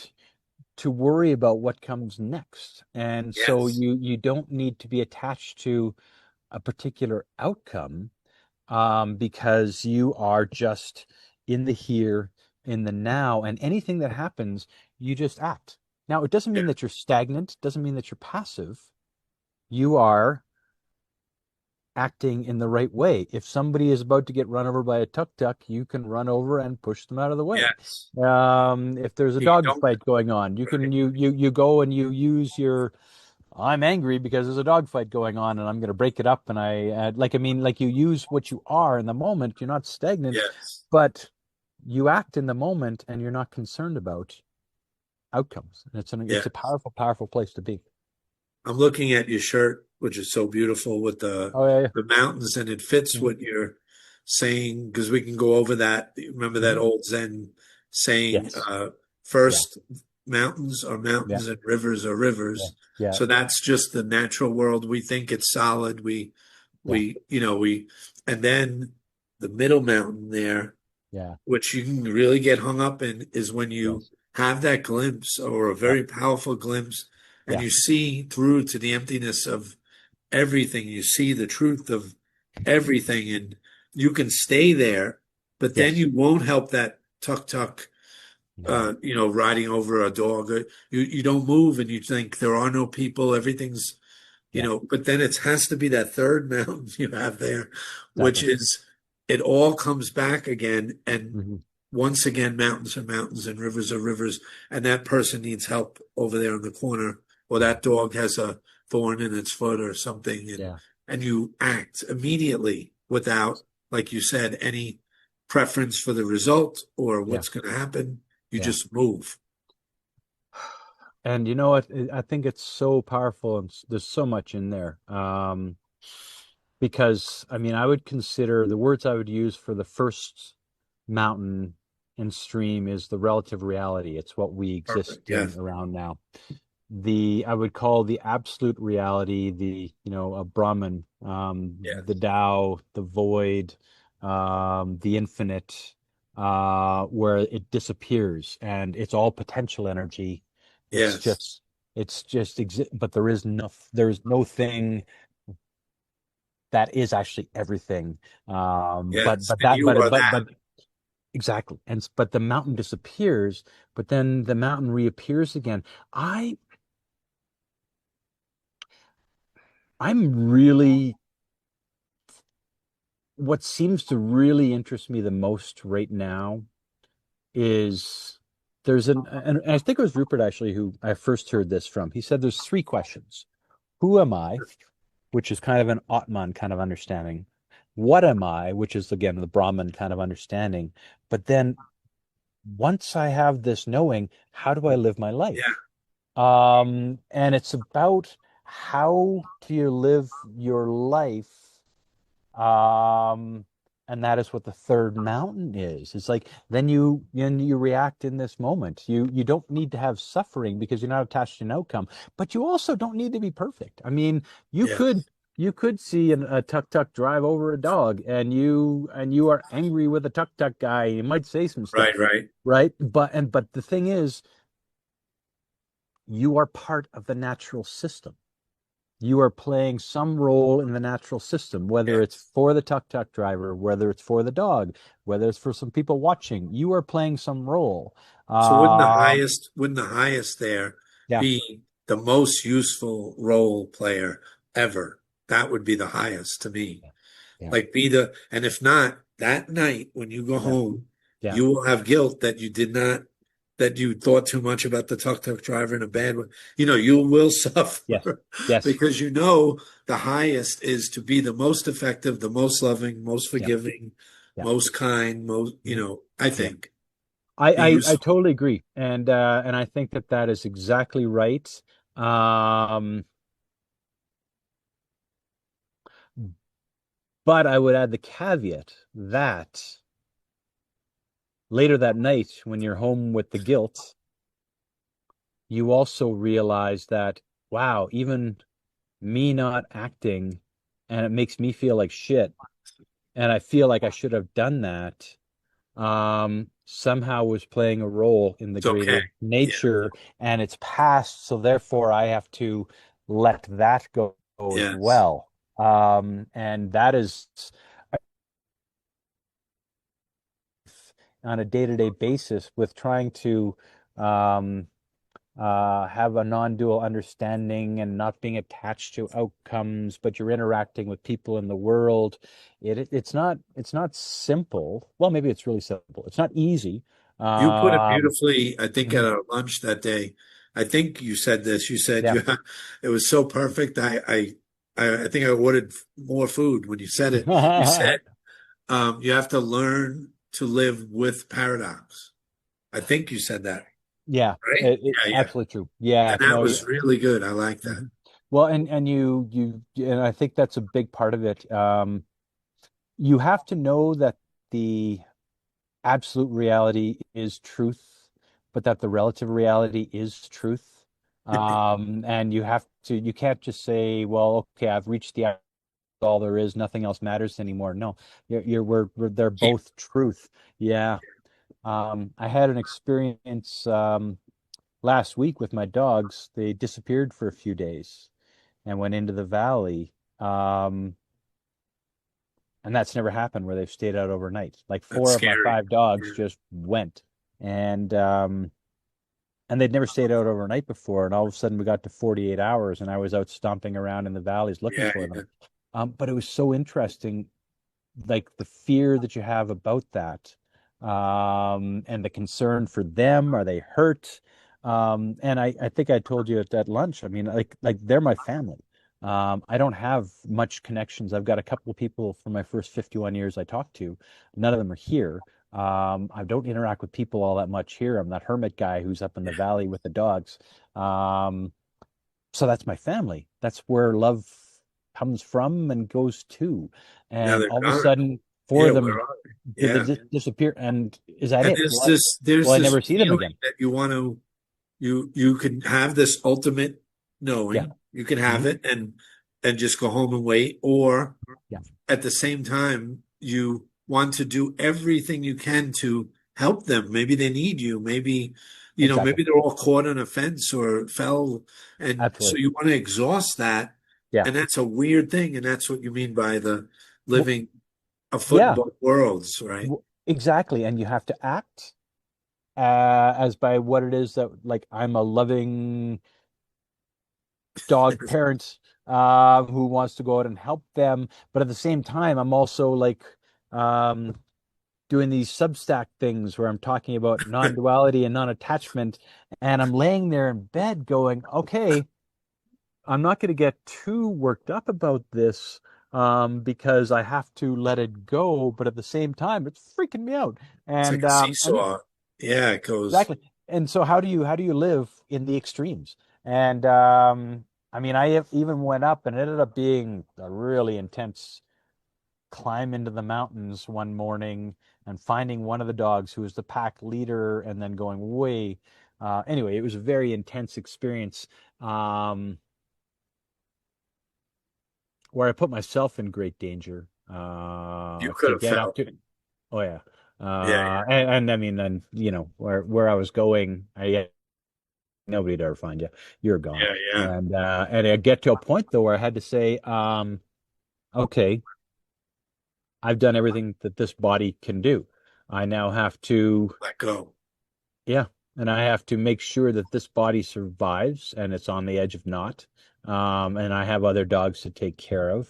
to worry about what comes next. And so Yes. you don't need to be attached to a particular outcome because you are just in the here, in the now, and anything that happens, you just act. Now, it doesn't Yeah. mean that you're stagnant, doesn't mean that you're passive. You are acting in the right way. If somebody is about to get run over by a tuk-tuk, you can run over and push them out of the way. Yes. If there's a You dog don't. fight going on, you can Right. you go and you use your I'm angry because there's a dog fight going on and I'm going to break it up and I mean like you use what you are in the moment. You're not stagnant, Yes. but you act in the moment and you're not concerned about outcomes. And it's a Yes. powerful, powerful place to be. I'm looking at your shirt, which is so beautiful with Oh yeah, the mountains, and it fits yeah. what you're saying because we can go over that. Remember that Hmm. old Zen saying, Yes. Yeah. first mountains are Yeah. mountains and rivers are Yeah. rivers. Yeah. So that's just the natural world. We think it's solid. Yeah. And then the middle mountain there, Yeah. which you can really get hung up in, is when you Yes. have that glimpse or a Yeah. very powerful glimpse and Yeah. you see through to the emptiness of everything. You see the truth of everything and you can stay there, but then Yes. you won't help that tuk tuk, No. riding over a dog. You don't move and you think there are no people, everything's, Yeah. but then it has to be that third mountain you have there, which Exactly. is it all comes back again. And Hmm. once again, mountains are mountains and rivers are rivers. And that person needs help over there in the corner, or Yeah. that dog has a thorn in its foot or something. Yeah. And you act immediately without, like you said, any preference for the result or Yeah. what's going to happen. You Yeah. just move. And you know what? I think it's so powerful and there's so much in there. because I mean, I would consider the words I would use for the first mountain and stream is the relative reality. It's what we exist Perfect. Yeah. in around now. The I would call the absolute reality, the a Brahman, the Yes. Tao, the void, the infinite, where it disappears and it's all potential energy. It's Yes. just but there is no thing that is actually everything. But Yes. but And that you but are but that. but exactly. But the mountain disappears, but then the mountain reappears again. I I'm really what seems to really interest me the most right now is and I think it was Rupert actually who I first heard this from. He said there's three questions. Who am I? Which is kind of an Atman kind of understanding. What am I? Which is again the Brahman kind of understanding. But then once I have this knowing, how do I live my Yeah. life? And it's about how do you live your life, um, and that is what the third mountain is. It's like then you react in this moment. You don't need to have suffering because you're not attached to an outcome, but you also don't need to be perfect. I mean, you could Yes. you could see a tuk tuk drive over a dog, and you are angry with a tuk tuk guy. You might say some Right. stuff, Right. right? But the thing is, you are part of the natural system. You are playing some role in the natural system, whether it's Yes. for the tuk-tuk driver, whether it's for the dog, whether it's for some people watching. You are playing some role. So Um, wouldn't the highest there yeah, be the most useful role player ever? That would be the highest to me. yeah, Like be the, and if not, that night when you go yeah, home, yeah. you will have guilt that you did not, that you thought too much about the tuk-tuk driver in a bad way. You will Yes, suffer yes, because the highest is to be the most effective, the most loving, most yeah, forgiving, yeah, most kind, mhm, I yeah. think I, be I useful. totally agree, and I think that that is exactly right. Um, but I would add the caveat that later that night, when you're home with the guilt, you also realize that, wow, even me not acting and it makes me feel like shit and I feel like I should have done that, somehow was playing a role in the It's okay. greater Yeah. nature and it's past, so therefore I have to let that go as Yes. well. And that is on a day-to-day basis with trying to um, have a non-dual understanding and not being attached to outcomes, but you're interacting with people in the world. It's not simple. Well, maybe it's really simple. It's not easy. You put it Um, beautifully, I think, at mhm. our lunch that day. I think you said this. You said Yeah. it was so perfect. I think I ordered more food when you said it. You said you have to learn to live with paradox. I think you said that, Yeah, right? Yeah, yeah. absolutely true. Yeah, And that no, yeah. was really good. I like that. Mhm. Well, and I think that's a big part of it. You have to know that the absolute reality is truth, but that the relative reality is truth. And you can't just say, well, okay, I've reached all there is, nothing else matters anymore. No, they're Keep, both truth. Yeah. I had an experience last week with my dogs. They disappeared for a few days and went into the valley. And that's never happened where they've stayed out overnight. Like that's four of my scary. five dogs Yeah, just went. And and they'd never stayed out overnight before. And all of a sudden we got to 48 hours and I was out stomping around in the valleys looking yeah, for yeah. them. But it was so interesting, like the fear that you have about that, and the concern for them. Are they hurt? And I think I told you at that lunch, I mean, like they're my family. I don't have much connections. I've got a couple of people from my first 51 years I talked to. None of them are here. I don't interact with people all that much here. I'm that hermit guy who's up in the valley with the dogs. So that's my family. That's where love comes from and goes to, Now and they're all of a gone. sudden four Yeah, of where them are they? did they Yeah. just disappear, and is that And it? there's Will I this never see them feeling again? that you want to, you can have this ultimate Yeah. knowing. You can have Hmm. it and just go home and wait, or Yeah. at the same time, you want to do everything you can to help them. Maybe they need you. Maybe, Exactly. maybe they're all caught on a fence or fell. And so Absolutely. you want to exhaust that. Yeah. And that's a weird thing. And that's what you mean by the Well, living a foot in yeah. both worlds, right? Exactly. And you have to act as by what it is that, like, I'm a loving dog parent who wants to go out and help them, but at the same time, I'm also like um, doing these Substack things where I'm talking about non-duality and non-attachment, and I'm laying there in bed going, okay, I'm not going to get too worked up about this because I have to let it go, but at the same time, it's freaking me out. It's like And a yeah, seesaw. Yeah, it goes. exactly. And so how do you live in the extremes? And I mean, I have even went up and it ended up being a really intense climb into the mountains one morning and finding one of the dogs who was the pack leader and then going way. Anyway, it was a very intense experience. Um, where I put myself in great danger You could to have get up felt. to. Oh yeah, Yeah, and I mean, then where I was going, nobody'd ever find you. You're gone. yeah, yeah. And I get to a point though where I had to say, okay, I've done everything that this body can do. I now have to, Let go. yeah, and I have to make sure that this body survives and it's on the edge of not. And I have other dogs to take care of.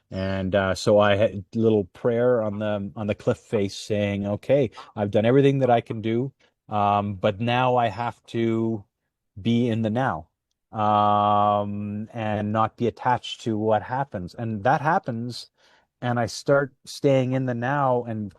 And so I had a little prayer on the cliff face saying, okay, I've done everything that I can do. But now I have to be in the now, and not be attached to what happens. And that happens, and I start staying in the now and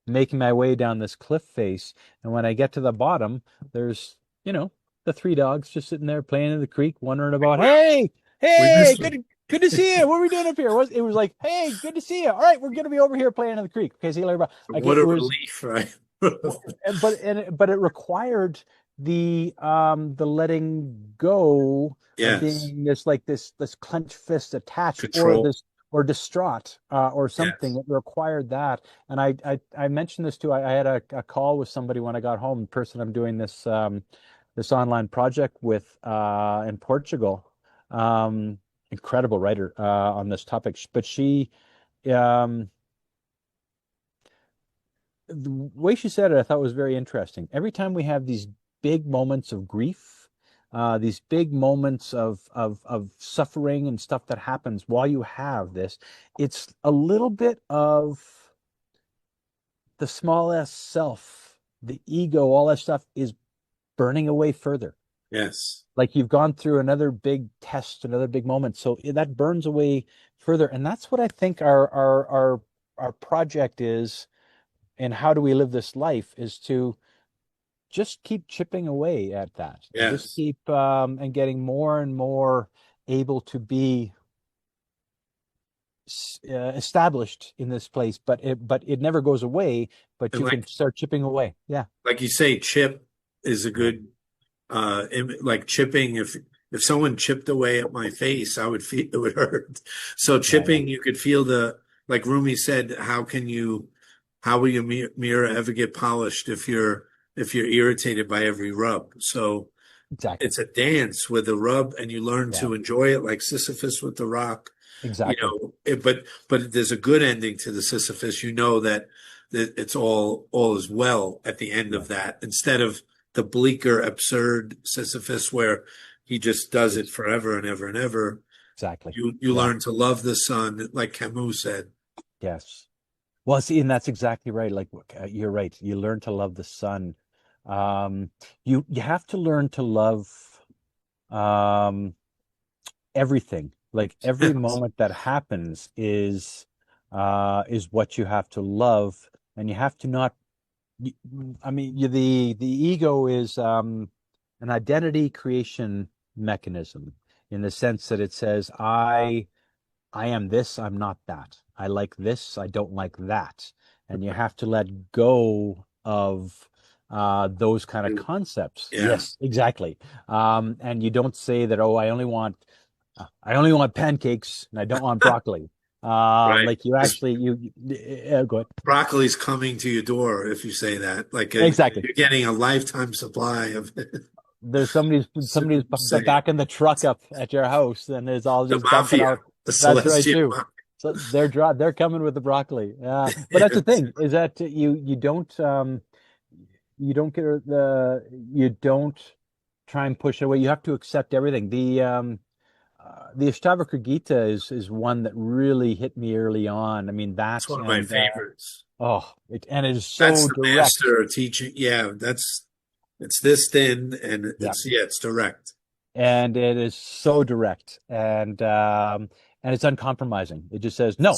making my way down this cliff face. And when I get to the bottom, there's, the three dogs just sitting there playing in the creek, wondering about, hey, We hey, missed them. good to see you. What are we doing up here? It was like, hey, good to see you. All right, we're gonna be over here playing in the creek. Okay, see you later. Bye. Like What it a was, relief, right? but it required the letting go of Yes. being this clenched fist attached or Control. this or distraught or something. Yes. It required that. And I mentioned this too. I had a call with somebody when I got home, the person I'm doing this online project with in Portugal. Um, Incredible writer on this topic, but she um the way she said it, I thought was very interesting. Every time we have these big moments of grief, these big moments of suffering and stuff that happens while you have this, it's a little bit of the small s self, the ego, all that stuff is burning away further. Yes. Like you've gone through another big test, another big moment, so that burns away further, and that's what I think our project is. And how do we live this life is to just keep chipping away at that and just Yes. keep and getting more and more able to be established in this place, but it never goes away, but And you can start chipping away. Yeah. like you say, chip is a Yeah. good like chipping. If someone chipped away at my face, I would feel it would hurt. So Yeah. Yeah. chipping, you could feel like Rumi said, how will your mirror ever get polished if you're irritated by every rub? So Exactly. it's a dance with a rub, and you learn Yeah. to enjoy it, like Sisyphus with the rock. Exactly. But there's a good ending to the Sisyphus. You know that it's all is well at the end Yeah. of that, instead of the bleaker, absurd Sisyphus where he just does it forever and ever and ever. Exactly. You Yeah. learn to love the sun, like Camus said. Yes. Well, see, and that's exactly right. Like you're right. You learn to love the sun. Um, you have to learn to love um everything. Like every Yes. moment that happens is what you have to love, and you have to not. I mean, the ego is an identity creation mechanism in the sense that it says, I I am this, I'm not that. I like this, I don't like that. And you have to let go of those kind of concepts. Yeah, Yes, exactly. And you don't say that, oh, I only want pancakes and I don't want broccoli. right. Like you This actually go ahead. broccoli's coming to your door if you say that. Like Exactly. you're getting a lifetime supply of There's somebody's saying backing the truck up at your house and is all the just dumping mafia, out. the That's right celestial too. mafia. So they're coming with the broccoli. Yeah, but that's the Yes. thing is that you don't get you don't try and push it away. You have to accept everything. The Ashtavakra Gita is one that really hit me early on. I mean It's that one of my and favorites. and it is That's so the direct. master teaching. Yeah, that's it's this thin and Yeah, it's direct. and it is so direct and it's uncompromising. It just says no.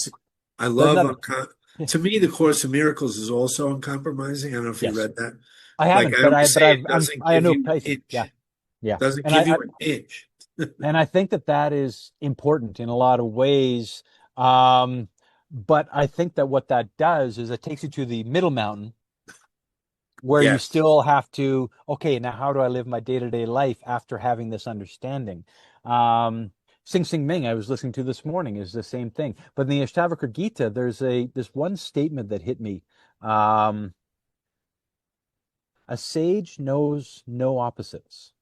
I There's love nothing. to me the Course in Miracles is also uncompromising. I don't know if you Yes, read that. I Like haven't, I but always say, it doesn't I give know you an places. Yeah, inch. yeah, Doesn't and give you an inch. I think that that is important in a lot of ways. Um, but I think that what that does is it takes you to the middle mountain where you Yes. still have to, okay, now how do I live my day-to-day life after having this understanding? Sing Sing Ming, I was listening to this morning, is the same thing. But in the Ashtavakra Gita, there's this one statement that hit me. Um, a sage knows no opposites.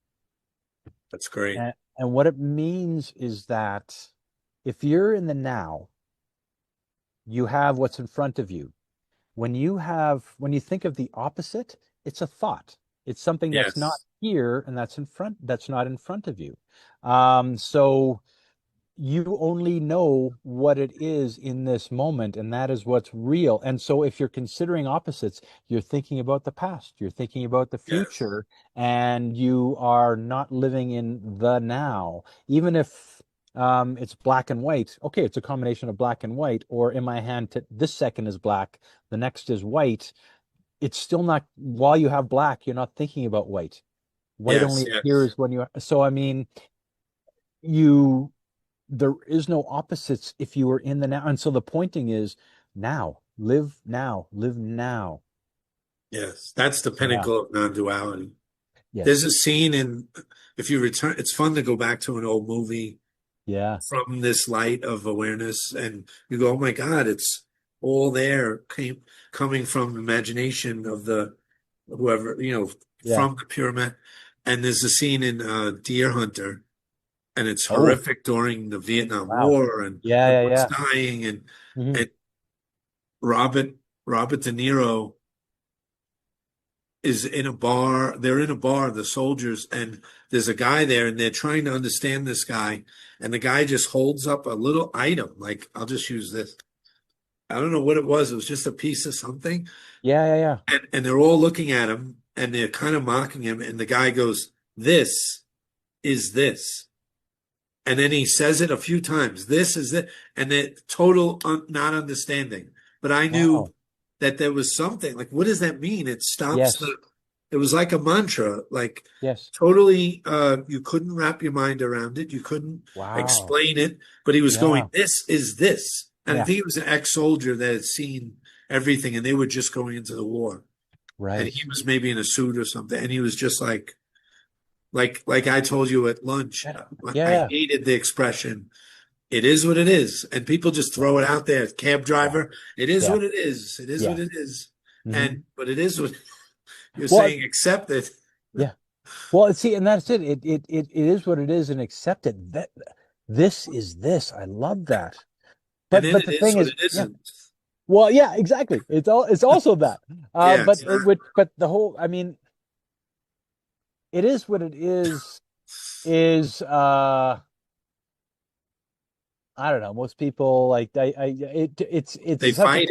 That's great. And what it means is that if you're in the now, you have what's in front of you. When you think of the opposite, it's a thought. It's something that's not Yes. here and that's not in front of you. So you only know what it is in this moment, and that is what's real. And so if you're considering opposites, you're thinking about the past, you're thinking about the Yes. future, and you are not living in the now. Even if it's black and white, okay, it's a combination of black and white, or in my hand, this second is black, the next is white. It's still not, while you have black, you're not thinking about white. White Yes. only Yes. appears when you, so I mean, you there is no opposites if you are in the now. And so the pointing is now, live now. Yes. That's the So yeah, pinnacle of non-duality. There's yes, a scene in if you return, it's fun to go back to an old movie yeah, from this light of awareness and you go, oh my God, it's all there coming from imagination of the whoever, yeah. from the pure man. And there's a scene in Deer Hunter, and it's Oh, horrific during the Vietnam wow. War, and Yeah, yeah, everyone's yeah. dying, Hmm. and Robert Robert De Niro is in a bar. They're in a bar, the soldiers, and there's a guy there, and they're trying to understand this guy, and the guy just holds up a little item, like I'll just use this. I don't know what it was. It was just a piece of something, Yeah, yeah, yeah. and they're all looking at him, and they're kind of mocking him, and the guy goes, "This is this." And then he says it a few times. This is it. And the total not understanding. But I knew Wow. that there was something like, what does that mean? It stops Yes, it was like a mantra, like yes. totally, you couldn't wrap your mind around it. You couldn't Wow. explain it, but he was going, Yeah, this is this. And I yeah. think it was an ex-soldier that had seen everything and they were just going into the war. And he Right. was maybe in a suit or something. And he was just like I told you at lunch, Yeah, I yeah, hated the expression, it is what it is. And people just yeah, throw it out there. Cab yeah, driver, it is yeah, what it is. It is yeah. what it is. Hmm. But it is what you're Well, saying, accept it. yeah. Well, see, and that's it. It is what it is, and accept it. That this is this. I love that. And then But it the is thing what is, it yeah. isn't. Well, yeah, exactly. It's also that. Yeah, it's not. But the whole, I mean, it is what it is I don't know. Most people like They fight it.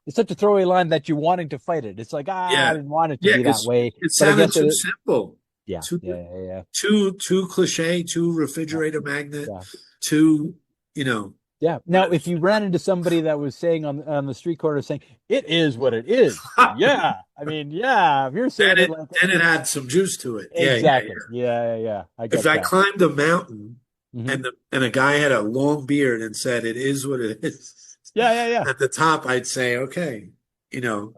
it's such a throwaway line that you're wanting to fight it. It's like, I Yeah. didn't want it to Yeah, be that because way, it but I sounded guess too it simple. yeah, Too yeah, yeah, yeah. too cliche, too Yeah. refrigerator magnet, Yeah. too, you know, Yeah. but Now, if you ran into somebody that was saying on the street corner saying, "It is what it is." Yeah. I mean, yeah, if you're then saying it like it had some juice to it. Yeah, yeah, exactly. yeah. Yeah, yeah, yeah. I If get I that. climbed a mountain Hmm. and a guy had a long beard and said, "It is what it is." Yeah, yeah, At the top, I'd say, okay, you know.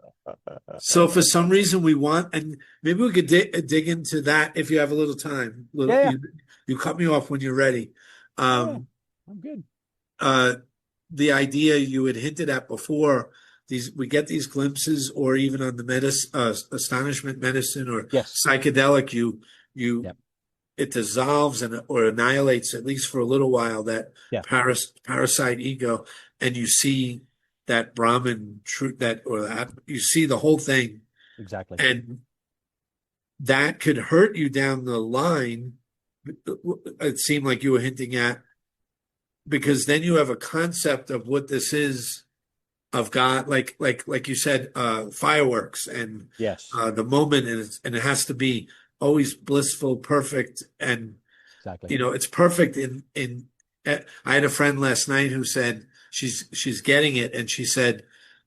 So for yeah. some reason we want, and maybe we could dig into that if you have a little time. Little, Yeah, yeah. you cut me off when you're ready. Oh, yeah. Um, I'm good. uh, the idea you had hinted at before, these we get these glimpses, or even on the astonishment medicine or Yes. psychedelic, you Yep. it dissolves and or annihilates at least for a little while that Yeah, parasite ego, and you see that Brahman truth that or that you see the whole thing, exactly. and that could hurt you down the line. It seemed like you were hinting at, because then you have a concept of what this is of God, like you said, fireworks and Yes, the moment, and it has to be always blissful, perfect, and exactly. it's perfect I had a friend last night who said she's getting it, and she said,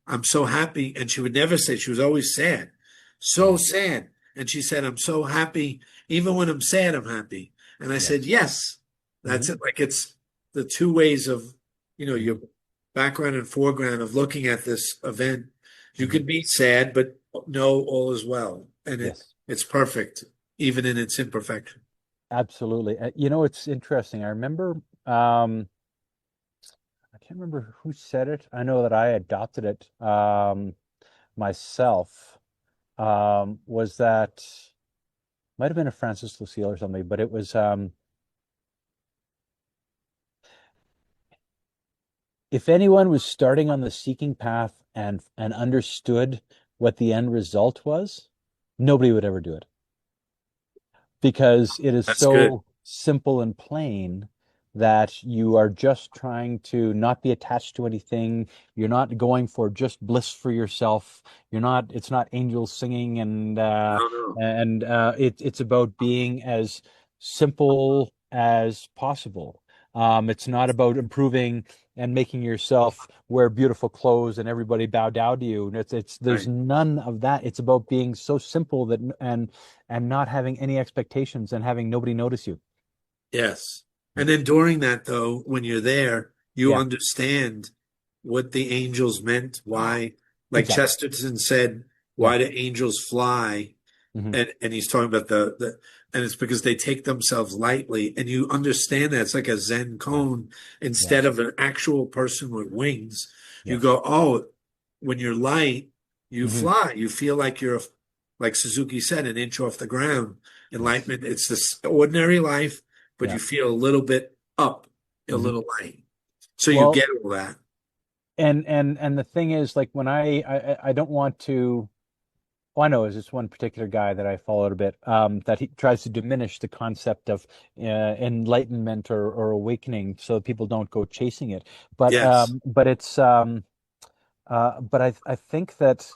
"I'm so happy," and she would never say, she was always sad, so Yeah. sad, and she said, "I'm so happy, even when I'm sad, I'm happy." And I said, Yes. "Yes, that's Hmm. it." Like it's the two ways of, Hmm. your background and foreground of looking at this event. You Hmm. can be sad, but know all is well, and Yes, it's perfect, even in its imperfection. absolutely. It's interesting. I remember, I can't remember who said it. I know that I adopted it myself. Was that might have been a Francis Lucille or something, but it was if anyone was starting on the seeking path and understood what the end result was, nobody would ever do it because it is That's good. so simple and plain that you are just trying to not be attached to anything. You're not going for just bliss for yourself. It's not angels singing No, no. it's about being as simple as possible. It's not about improving and making yourself wear beautiful clothes and everybody bow down to you. There's Right. none of that. It's about being so simple that and not having any expectations and having nobody notice you. Yes. And then during that, though, when you're there, you Yeah, understand what the angels meant, why, like exactly. Chesterton said, Yeah. why do angels fly? Hmm. And he's talking about and it's because they take themselves lightly. And you understand that it's like a Zen cone instead Yes. of an actual person with wings. You Yes. go, oh, when you're light, you Hmm. fly. You feel like you're, like Suzuki said, an inch off the ground. Yes. Enlightenment, it's this ordinary life, but Yeah. you feel a little bit up, a Hmm. little light. So you Well, get all that. and the thing is, like when I don't want to. All I know is this one particular guy that I followed a bit that he tries to diminish the concept of enlightenment or awakening, so people don't go chasing it. Yes. But I think that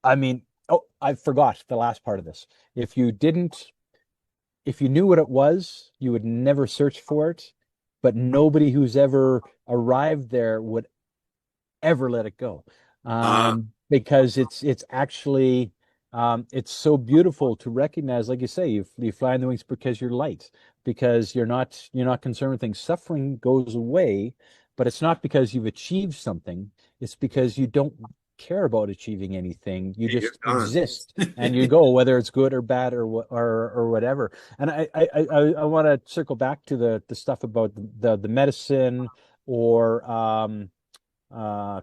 I mean, oh, I forgot the last part of this. If you didn't, if you knew what it was, you would never search for it. But nobody who's ever arrived there would ever let it go, Uh, because it's actually it's so beautiful to recognize, like you say, you fly in the wings because you're light, because you're not concerned with things. Suffering goes away, but it's not because you've achieved something. It's because you don't care about achieving anything. You you're just gone. exist and you go, whether it's good or bad or whatever. And I want to circle back to the stuff about the medicine or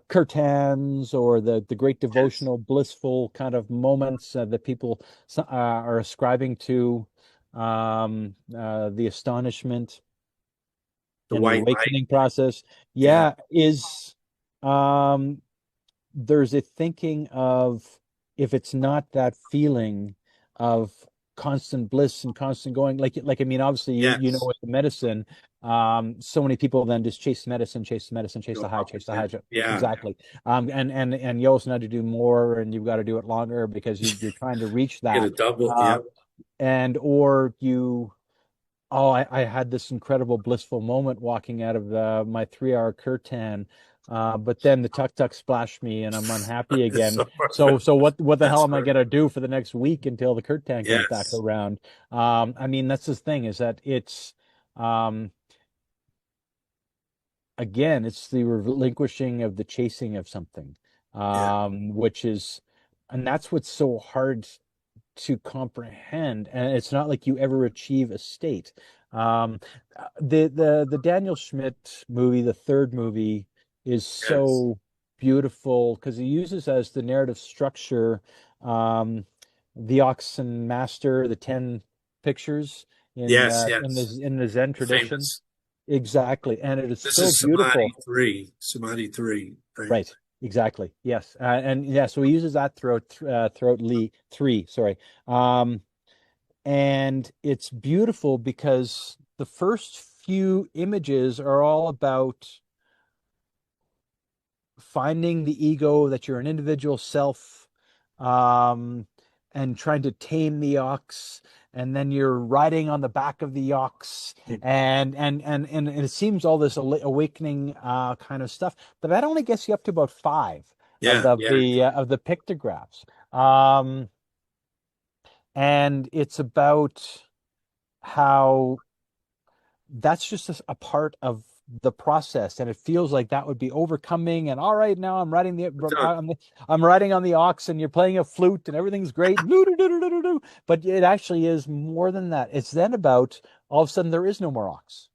curtains or the great Yes. devotional, blissful kind of moments that people are ascribing to the astonishment The and the white light. awakening process. Yeah. Yeah, is um, there's a thinking of if it's not that feeling of constant bliss and constant going, like I mean, obviously you know Yes. with the medicine, so many people then just chase the medicine, chase Go the high, up chase and the high. down. Yeah. Exactly. And you also need to do more, and you've got to do it longer because you're trying to reach Get a that. double. Uh, Yep. and or you Oh, I had this incredible blissful moment walking out of my 3 hour curtain. But then the tuk tuk splashed me and I'm unhappy It's again. so So perfect. so what the hell That's am I perfect. gonna do for the next week until the curtain comes back Yes. around? I mean that's the thing is that Um, again, it's the relinquishing of the chasing of something, Yeah. which is, and that's what's so hard to comprehend. And it's not like you ever achieve a state. Um, the Daniel Schmidt movie, the third movie, is Yes. so beautiful because he uses as the narrative structure um, the Oxen Master, the 10 pictures Yes. in Yes. the Zen The tradition. famous. Exactly, and it is This so is Samadhi beautiful. 3. Samadhi 3. Right. Right. Exactly. Yes. And yeah, so he uses that throughout Lee three. Sorry. Um, and it's beautiful because the first few images are all about finding the ego, that you're an individual self, um, and trying to tame the ox, and then you're riding on the back of the ox, and it seems all this awakening kind of stuff, but that only gets you up to about five of Yeah. Yeah. the pictographs, um, and it's about how that's just a part of the process, and it feels like that would be overcoming, and all right, now Done. I'm riding on the ox and you're playing a flute and everything's great. But it actually is more than that. It's then about all of a sudden there is no more ox,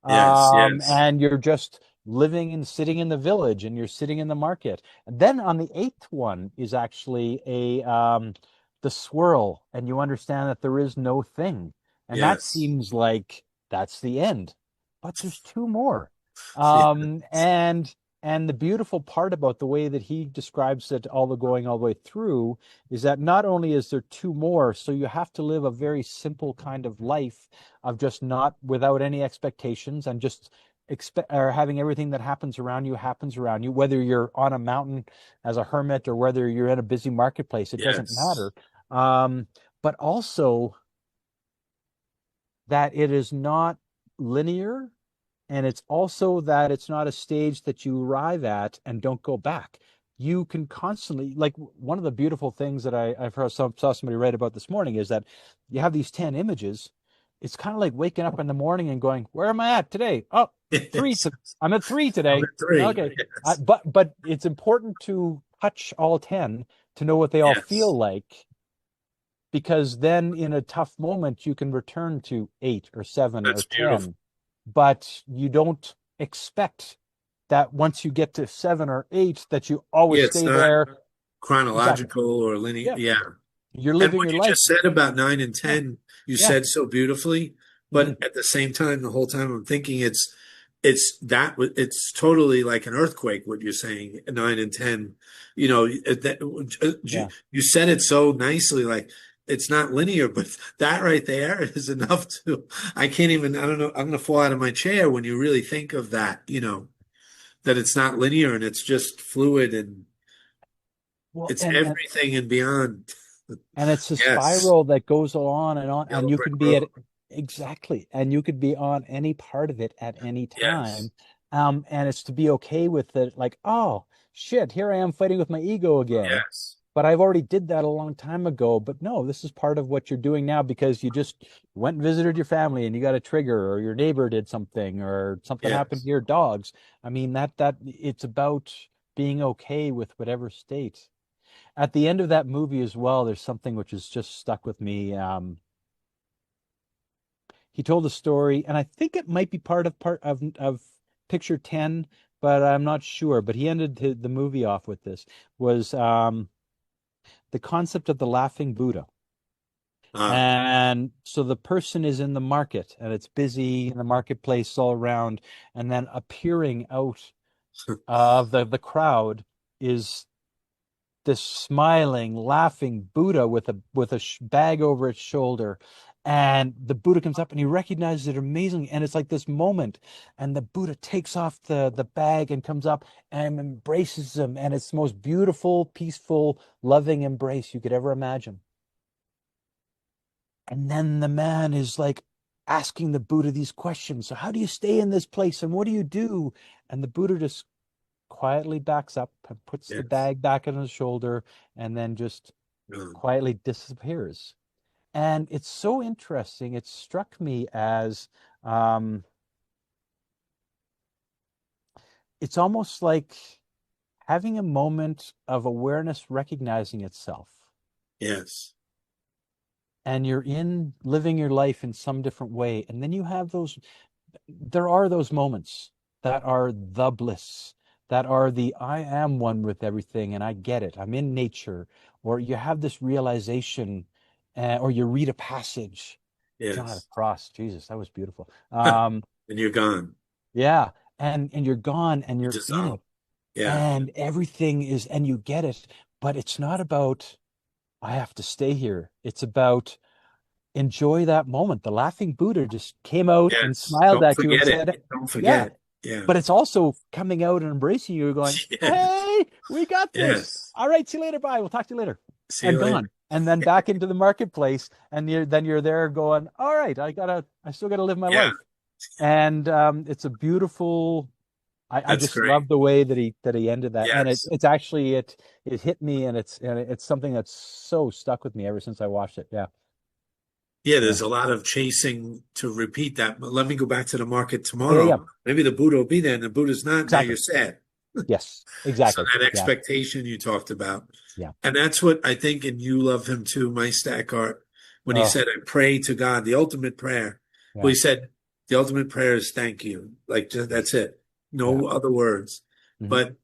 Yes. Yes. and you're just living and sitting in the village, and you're sitting in the market. And then on the eighth one is actually a the swirl, and you understand that there is no thing, and that Yes. seems like that's the end. But there's two more. Yeah. And the beautiful part about the way that he describes it, all the going all the way through, is that not only is there two more, so you have to live a very simple kind of life of just not without any expectations, and just expect or having everything that happens around you, whether you're on a mountain as a hermit or whether you're in a busy marketplace, it doesn't Yes. matter. Um, but also that it is not linear, and it's also that it's not a stage that you arrive at and don't go back. You can constantly, like, one of the beautiful things that I've heard saw somebody write about this morning is that you have these 10 images. It's kind of like waking up in the morning and going, where am I at today? Oh, three. Yes. I'm at three Number today. 3. Okay. Yes. But it's important to touch all 10 to know what they all feel Yes. like, because then in a tough moment you can return to 8 or 7 or That's beautiful. 10, but you don't expect that once you get to 7 or 8 that you always Yeah. It's stay not there. Exactly. chronological or linear. Yeah, Yeah. you're And living what your you life. just said about 9 and Yeah, 10, you yeah. said so beautifully. Hmm. But at the same time, the whole time I'm thinking it's totally like an earthquake, what you're saying, 9 and 10. Yeah. You said it so nicely, like it's not linear, but that right there is enough to, I don't know, I'm going to fall out of my chair when you really think of that, that it's not linear and it's just fluid and Well, it's everything and beyond. and it's a Yes. spiral that goes on and on, and Yellow you brick can be road. at exactly, and you could be on any part of it at any Yes. time. And it's to be okay with it, like, oh shit, here I am fighting with my ego again. Yes. But I've already did that a long time ago. But no, this is part of what you're doing now because you just went and visited your family and you got a trigger, or your neighbor did something, or something happened to Yes. your dogs. I mean, that it's about being okay with whatever state. At the end of that movie as well, there's something which has just stuck with me. He told a story, and I think it might be part of picture 10, but I'm not sure. But he ended the movie off with this, was the concept of the laughing Buddha. Ah. And so the person is in the market, and it's busy in the marketplace all around, and then appearing out of the crowd is this smiling, laughing Buddha with a bag over its shoulder. And the Buddha comes up and he recognizes it amazingly. And it's like this moment. And the Buddha takes off the bag and comes up and embraces him. And it's the most beautiful, peaceful, loving embrace you could ever imagine. And then the man is like asking the Buddha these questions. So how do you stay in this place? And what do you do? And the Buddha just quietly backs up and puts the Yes. bag back on his shoulder, and then just quietly disappears. And it's so interesting. It struck me as Um, it's almost like having a moment of awareness recognizing itself, Yes. and you're in living your life in some different way, and then you have those, there are those moments that are the bliss, that are the I am one with everything and I get it, I'm in nature, or you have this realization, or you read a passage. John of Yes. the Cross, Jesus, that was beautiful. And you're gone. Yeah, and you're gone and You you're in dissolve. it, Yeah. and everything is, and you get it, but it's not about I have to stay here. It's about enjoy that moment. The laughing Buddha just came out and Yes. smiled Don't at you and forget it. said, Don't yeah, forget. Yeah. but it's also coming out and embracing you, going, Yes. hey, we got this. Yes. All right, see you later. Bye. We'll talk to you later. See And you later. gone. And then back into the marketplace. And you're there going, all right, I still gotta live my Yeah. life. And it's a beautiful, I That's just great. love the way that he ended that. And Yes. it's actually, it hit me, and it's something that's so stuck with me ever since I watched it. Yeah. Yeah, Yeah. there's a lot of chasing to repeat that. But let me go back to the market Oh, yeah, yeah. tomorrow. Maybe the Buddha will be there and the Buddha's not. Now you're Exactly. sad. Yes, So exactly. that Yeah. expectation you talked about. Yeah. And that's what I think, and you love him too, my stack art, when he Oh, said, I pray to God, the ultimate prayer. Well, yeah. he said, the ultimate prayer is thank you. Like, just, that's it. Yeah. No other words. Hmm. But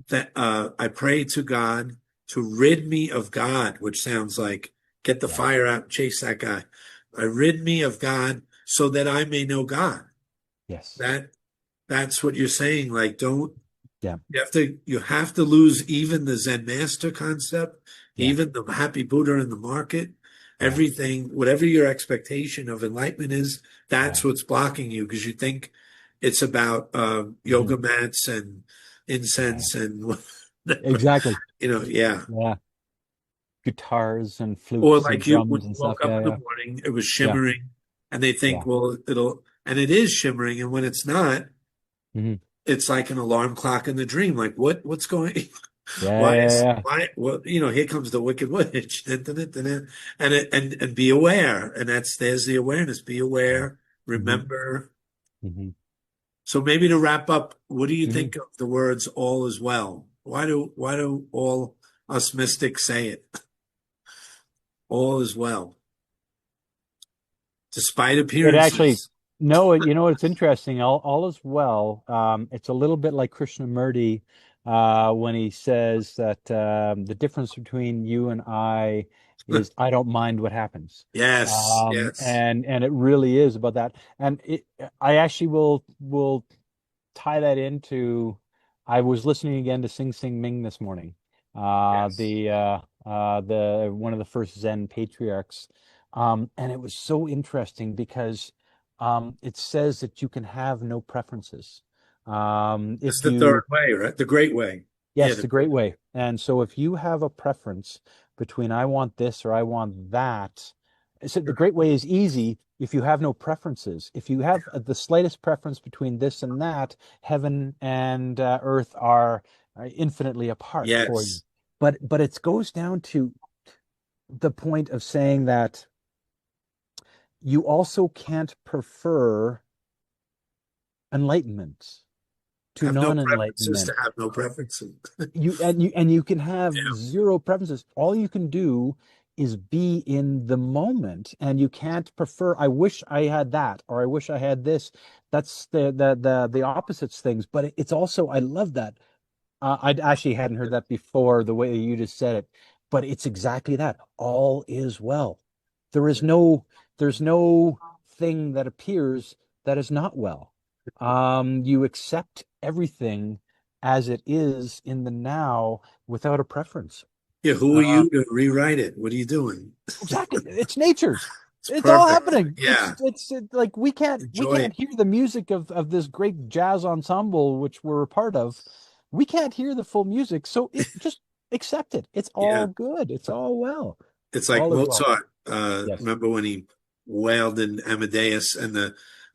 that I pray to God to rid me of God, which sounds like get the Yeah. fire out and chase that guy. I rid me of God so that I may know God. Yes. That that's what you're saying. Like, don't Yeah. you have to lose even the Zen master concept, Yeah. even the happy Buddha in the market, Yeah. everything, whatever your expectation of enlightenment is, Yeah. that's what's blocking you because you think it's about Hmm. yoga mats and Yeah. incense and Exactly. yeah. Yeah. Guitars and Or flutes and like you, when drums you and stuff. woke up Yeah. in the Yeah. morning, it was Yeah. shimmering, and they think, Yeah. well, and it is shimmering, and when it's not, Hmm. it's like an alarm clock in the dream. Like, what's going? Yeah. Why Yeah. is Yeah. why? Well, here comes the wicked witch, dun, dun, dun, dun, dun. And be aware, and there's the awareness. Be Yeah. aware, Hmm. remember. Hmm. So maybe to wrap up, what do you Hmm. think of the words "all is well"? Why do all us mystics say it? All is well, despite It actually, appearances. no, you know, it's interesting. All is well. It's a little bit like Krishnamurti when he says that the difference between you and I is I don't mind what happens. Yes, yes, And it really is about that. And I actually will tie that into, I was listening again to Sing Sing Ming this morning, yes. the one of the first Zen patriarchs, and it was so interesting because it says that you can have no preferences. It's If the third you way, right? The great way. Yeah, Yes, the great way. And so if you have a preference between I want this or I want that, so the great way is easy if you have no preferences. If you have the slightest preference between this and that, heaven and earth are infinitely apart for you. yes. But it goes down to the point of saying that you also can't prefer enlightenment to Have no preferences non-enlightenment. to have no preferences. You can have Yeah. zero preferences. All you can do is be in the moment, and you can't prefer, I wish I had that, or I wish I had this. That's the opposites things. But it's also, I love that. I actually hadn't heard that before, the way you just said it, but it's exactly that. All is well. There is no, there's no thing that appears that is not well. You accept everything as it is in the now without a preference. Yeah, who are Uh, you to rewrite it? What are you doing? exactly. It's nature. It's It's all perfect. happening. Yeah, Like we enjoy can't it. hear the music of this great jazz ensemble which we're a part of. We can't hear the full music, so it just accept it. It's Yeah, all good. It's all well. it's like All is well. Mozart. Yes. Remember when he wailed in Amadeus and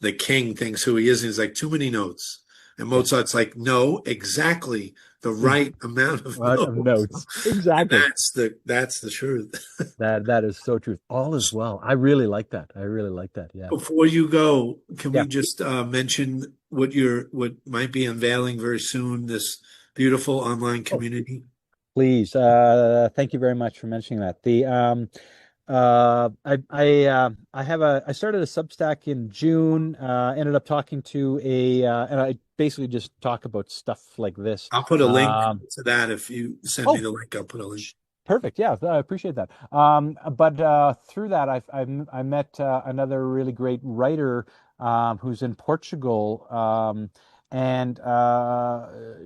the king thinks who he is, and he's like, too many notes. And Yes. Mozart's like, no, exactly the right amount of Lot of notes. notes. And Exactly. that's the truth. That is so true. All is well. I really like that. I really like that. Yeah. Before you go, can Yeah. we just mention what might be unveiling very soon, this beautiful online Oh, community? please. Thank you very much for mentioning that. I started a Substack in June. Ended up talking to and I basically just talk about stuff like this. I'll put a link Um, to that. If you send me oh, the link, I'll put a link. Perfect. Yeah, I appreciate that. But through that, I met another really great writer who's in Portugal, and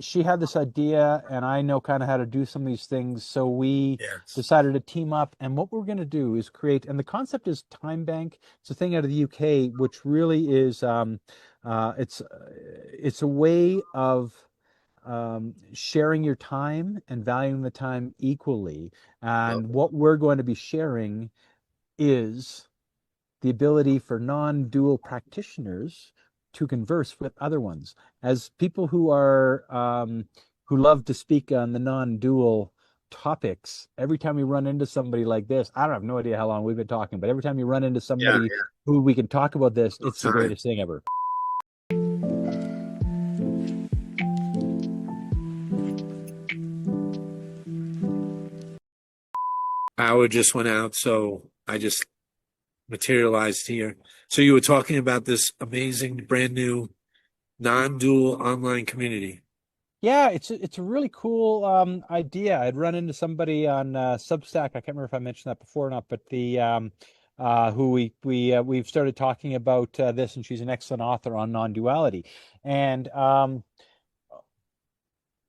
she had this idea, and I know kind of how to do some of these things. So we Yes. decided to team up, and what we're going to do is create, and the concept is Time Bank. It's a thing out of the UK, which really is it's a way of sharing your time and valuing the time equally. Love And it. what we're going to be sharing is the ability for non-dual practitioners to converse with other ones. As people who love to speak on the non-dual topics, every time we run into somebody like this, I don't have no idea how long we've been talking, but every time you run into Yeah, somebody yeah. who we can talk about this, No it's the time. greatest thing ever. Power just went out, so I just materialized here. So you were talking about this amazing, brand new, non-dual online community. Yeah, it's a really cool idea. I'd run into somebody on Substack. I can't remember if I mentioned that before or not, but the who we've started talking about this, and she's an excellent author on non-duality. And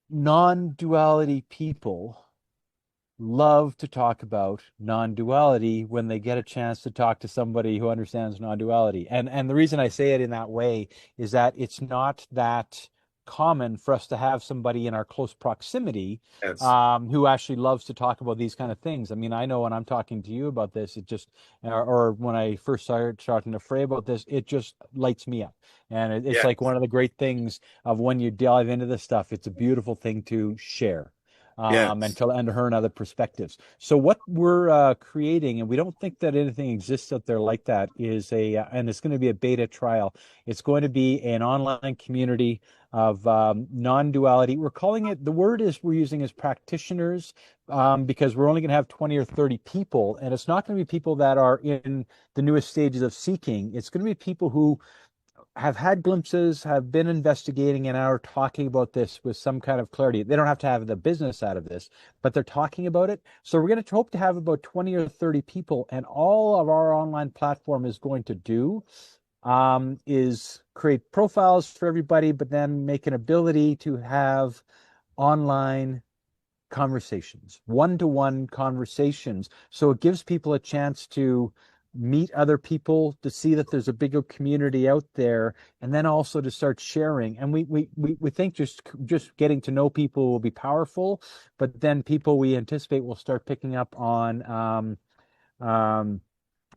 non-duality people love to talk about non-duality when they get a chance to talk to somebody who understands non-duality. And the reason I say it in that way is that it's not that common for us to have somebody in our close proximity Yes. who actually loves to talk about these kind of things. I mean, I know when I'm talking to you about this, it just, or when I first started talking to Frey about this, it just lights me up. And it's Yeah. like one of the great things of when you dive into this stuff, it's a beautiful thing to share Yes. and to learn other perspectives. So what we're creating, and we don't think that anything exists out there like that, is and it's going to be a beta trial. It's going to be an online community of non-duality. We're calling it, the word is we're using is practitioners, because we're only going to have 20 or 30 people, and it's not going to be people that are in the newest stages of seeking. It's going to be people who have had glimpses, have been investigating, and are talking about this with some kind of clarity. They don't have to have the business out of this, but they're talking about it. So we're going to hope to have about 20 or 30 people, and all of our online platform is going to do is create profiles for everybody, but then make an ability to have online conversations, one-to-one conversations. So it gives people a chance to meet other people, to see that there's a bigger community out there, and then also to start sharing. And we think just getting to know people will be powerful, but then people we anticipate will start picking up on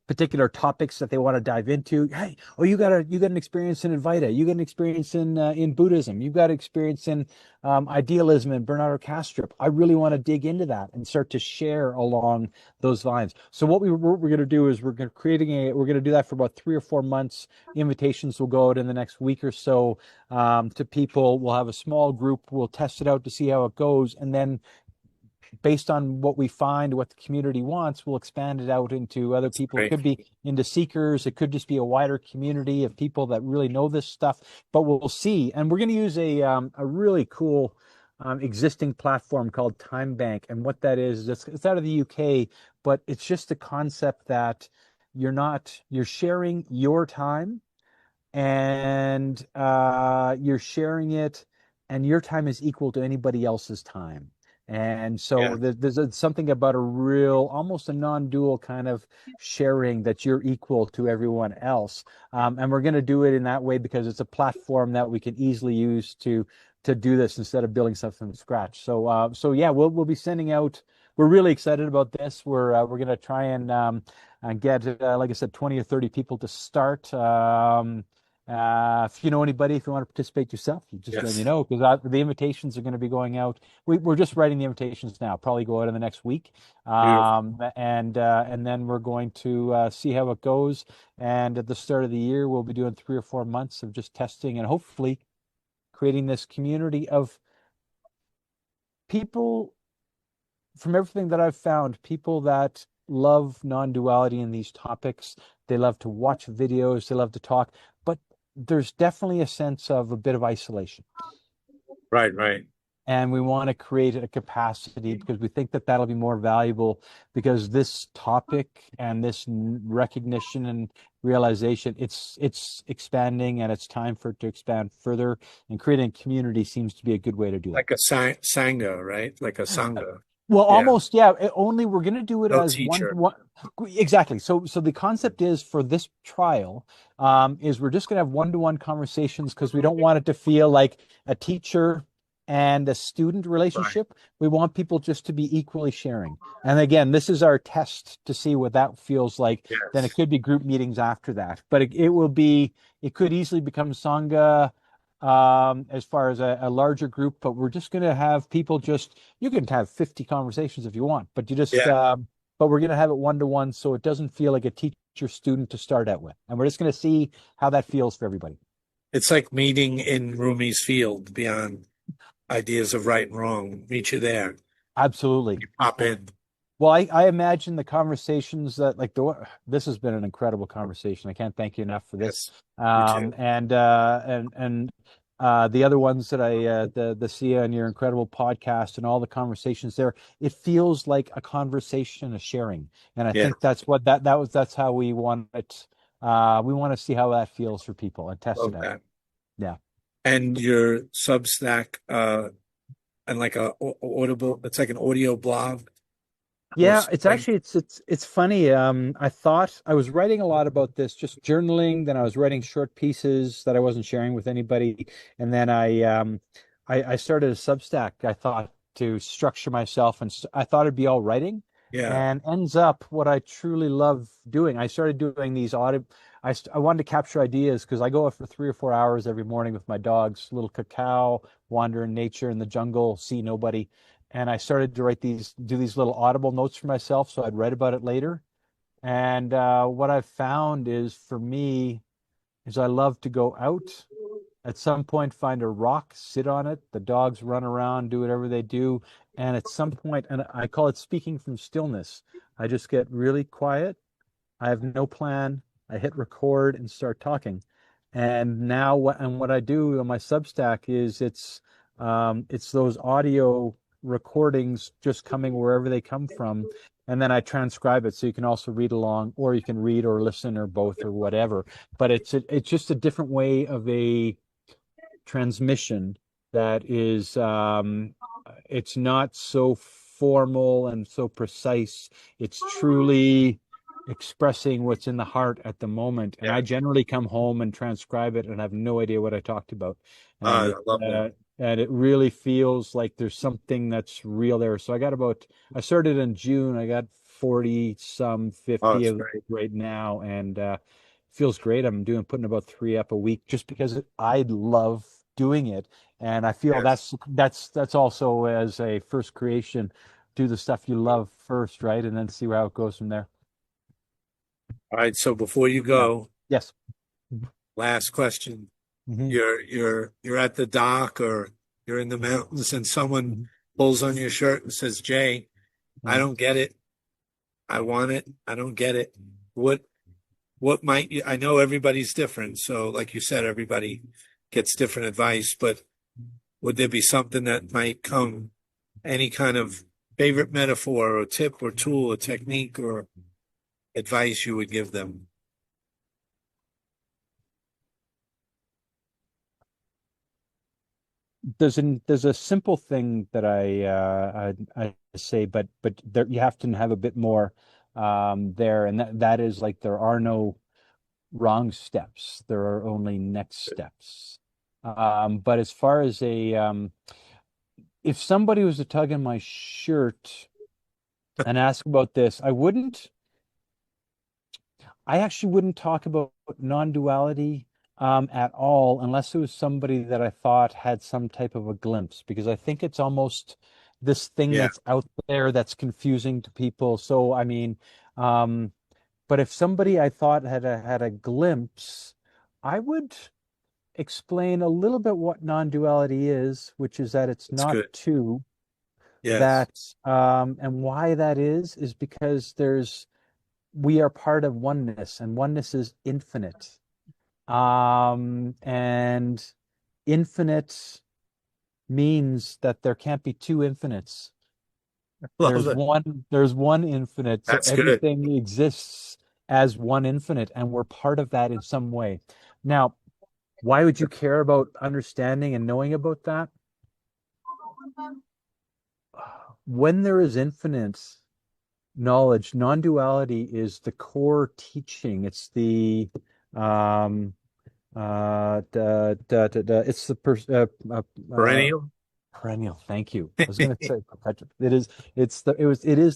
particular topics that they want to dive into. Hey, oh, you got an experience in Advaita, you got an experience in Buddhism, you got experience in idealism and Bernardo Kastrup. I really want to dig into that and start to share along those lines. So what we're going to do is we're going to do that for about 3 or 4 months. Invitations will go out in the next week or so to people. We'll have a small group. We'll test it out to see how it goes, and then based on what we find, what the community wants, we'll expand it out into other That's people. It great. could be into seekers. It could just be a wider community of people that really know this stuff. But we'll see. And we're going to use a really cool existing platform called Time Bank. And what that is, it's out of the UK, but it's just the concept that you're sharing your time, and you're sharing it, and your time is equal to anybody else's time. And Yeah. so something about a real, almost a non-dual kind of sharing that you're equal to everyone else. And we're going to do it in that way because it's a platform that we can easily use to do this instead of building something from scratch. So yeah, we'll be sending out. We're really excited about this. We're going to try and get, like I said, 20 or 30 people to start. If you know anybody, if you want to participate yourself, you just let me Yes. know because the invitations are going to be going out. We're just writing the invitations now, probably go out in the next week. Beautiful. And then we're going to see how it goes. And at the start of the year, we'll be doing 3 or 4 months of just testing and hopefully creating this community of people from everything that I've found, people that love non-duality in these topics. They love to watch videos, they love to talk, but there's definitely a sense of a bit of isolation. Right, right. And we want to create a capacity because we think that that'll be more valuable because this topic and this recognition and realization, it's expanding and it's time for it to expand further. And creating a community seems to be a good way to do that. Like a sangha, right? Like a sangha. Well, Yeah. almost, yeah. Only we're going to do it No as teacher. one. Exactly. So the concept is for this trial, is we're just going to have one-to-one conversations because we don't want it to feel like a teacher and a student Right. relationship. We want people just to be equally sharing. And again, this is our test to see what that feels like. Then it Yes. could be group meetings after that, but it will be. It could easily become Sangha as far as a larger group, but we're just going to have people just, you can have 50 conversations if you want, but you just, Yeah. but we're going to have it one-to-one so it doesn't feel like a teacher student to start out with. And we're just going to see how that feels for everybody. It's like meeting in Rumi's field beyond ideas of right and wrong. Meet you there. Absolutely. You pop in. Well, I imagine the conversations that like this has been an incredible conversation. I can't thank you enough for this. Yes. You too. The other ones that the see on your incredible podcast and all the conversations there, it feels like a conversation, a sharing. And I Yeah. think that's what that's how we want it. We want to see how that feels for people and test it Love out. that. Yeah. And your Substack, and like a audible, it's like an audio blog or Yeah, it's something. actually it's funny. I thought I was writing a lot about this, just journaling, then I was writing short pieces that I wasn't sharing with anybody. And then I started a Substack, I thought to structure myself and I thought it'd be all writing Yeah. and ends up what I truly love doing. I started doing these audio I wanted to capture ideas because I go out for 3 or 4 hours every morning with my dogs, little cacao, wander in nature in the jungle, see nobody, and I started to do these little audible notes for myself, so I'd write about it later. And what I've found is for me is I love to go out at some point, find a rock, sit on it. The dogs run around, do whatever they do, and at some point, and I call it speaking from stillness. I just get really quiet. I have no plan. I hit record and start talking. And now what I do on my Substack is it's those audio recordings just coming wherever they come from. And then I transcribe it so you can also read along, or you can read or listen or both or whatever. But it's just a different way of a transmission that is it's not so formal and so precise. It's truly expressing what's in the heart at the moment. And Yeah. I generally come home and transcribe it and have no idea what I talked about. And I love that. it really feels like there's something that's real there. So I started in June. I got 40 some Oh, 50 it's of great. those right now. And feels great. Putting about three up a week just because I love doing it. And I feel Yes. that's also as a first creation, do the stuff you love first, right? And then see how it goes from there. All right. So before you Yeah. go, Yes. last question. Hmm. You're at the dock or you're in the mountains and someone Hmm. pulls on your shirt and says, Jay, I Hmm. don't get it. I want it. I don't get it. What what might you, I know everybody's different, so like you said, everybody gets different advice, but would there be something that might come, any kind of favorite metaphor or tip or tool or technique or advice you would give them? There's a simple thing that I say, but there, you have to have a bit more there, and that is like there are no wrong steps. There are only next steps. But as far as if somebody was to tug on my shirt and ask about this, I actually wouldn't talk about non-duality. at all, unless it was somebody that I thought had some type of a glimpse, because I think it's almost this thing Yeah, that's out there that's confusing to people. So, I mean, um, but if somebody I thought had a glimpse, I would explain a little bit what non-duality is, which is that it's that's not good. two, Yes. that and why that is because we are part of oneness, and oneness is infinite. And infinite means that there can't be two infinites. Love it. There's one infinite, so That's good. everything exists as one infinite, and we're part of that in some way. Now, why would you care about understanding and knowing about that? When there is infinite knowledge, non-duality is the core teaching. It's the it's the Perennial. perennial. Thank you. I was going to say perpetual. It is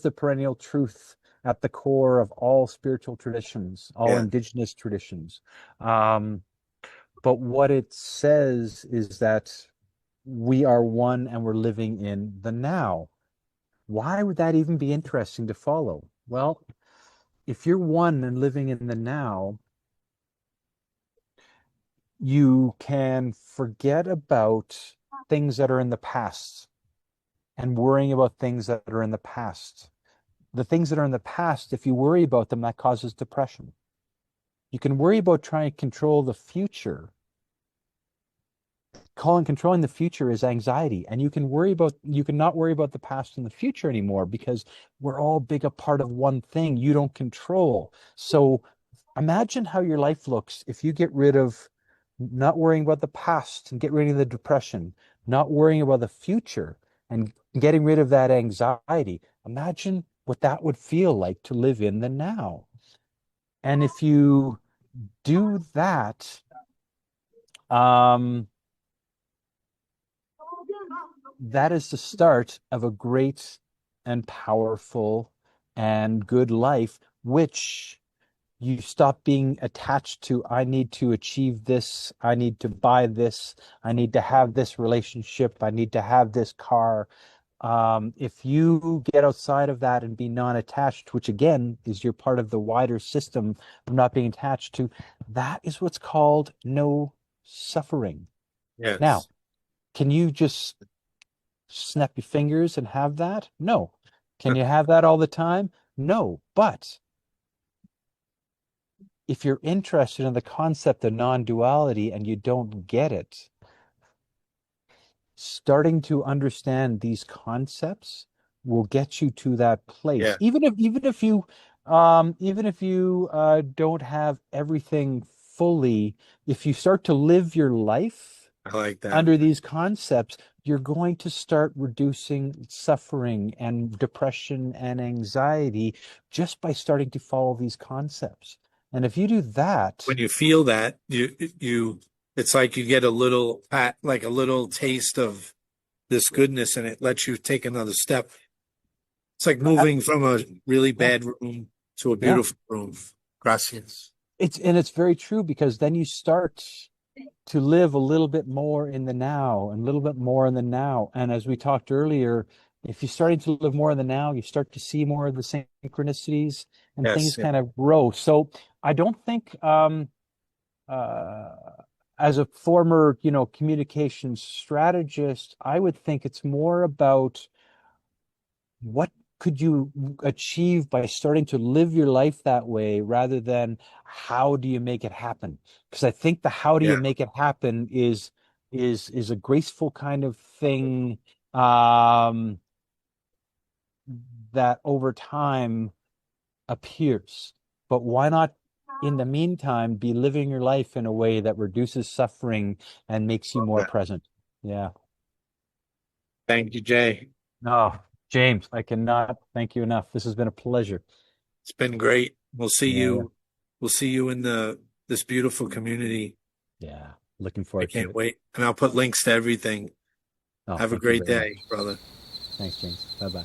the perennial truth at the core of all spiritual traditions, all Yeah, indigenous traditions. Um, but what it says is that we are one and we're living in the now. Why would that even be interesting to follow? Well, if you're one and living in the now, you can forget about things that are in the past and worrying about things that are in the past. The things that are in the past, if you worry about them, that causes depression. You can worry about trying to control the future. Controlling the future is anxiety, and you can not worry about the past and the future anymore because we're all big a part of one thing you don't control. So imagine how your life looks if you get rid of not worrying about the past and get rid of the depression, not worrying about the future and getting rid of that anxiety. Imagine what that would feel like to live in the now. And if you do that, um, that is the start of a great and powerful and good life, which you stop being attached to, I need to achieve this, I need to buy this, I need to have this relationship, I need to have this car. If you get outside of that and be non-attached, which again is you're part of the wider system of not being attached to, that is what's called no suffering. Now, yes. can you just snap your fingers and have that? No. Can you have that all the time? No. But if you're interested in the concept of non-duality and you don't get it, starting to understand these concepts will get you to that place. Yeah, Even if you don't have everything fully, if you start to live your life I like that. under these concepts, you're going to start reducing suffering and depression and anxiety just by starting to follow these concepts. And if you do that, When you feel that, it's like you get a little pat, like a little taste of this goodness, and it lets you take another step. It's like uh, moving from a really yeah, bad room to a yeah, beautiful room. Gracias. it's very true because then you start to live a little bit more in the now and a little bit more in the now. And as we talked earlier, if you're starting to live more in the now, you start to see more of the synchronicities and Yes, things yeah, kind of grow. So I don't think, uh, as a former, communications strategist, I would think it's more about what could you achieve by starting to live your life that way rather than how do you make it happen? Because I think the how do you yeah. make it happen is a graceful kind of thing, um, that over time appears. But why not in the meantime be living your life in a way that reduces suffering and makes you Love more that. present? Yeah. Thank you, Jay. No, James, I cannot thank you enough. This has been a pleasure. It's been great. Yeah. We'll see you in this beautiful community. Yeah. Looking I forward to can't it. wait. And I'll put links to everything. Oh, Have a thank you great very much. day, brother. Thanks, James. Bye bye.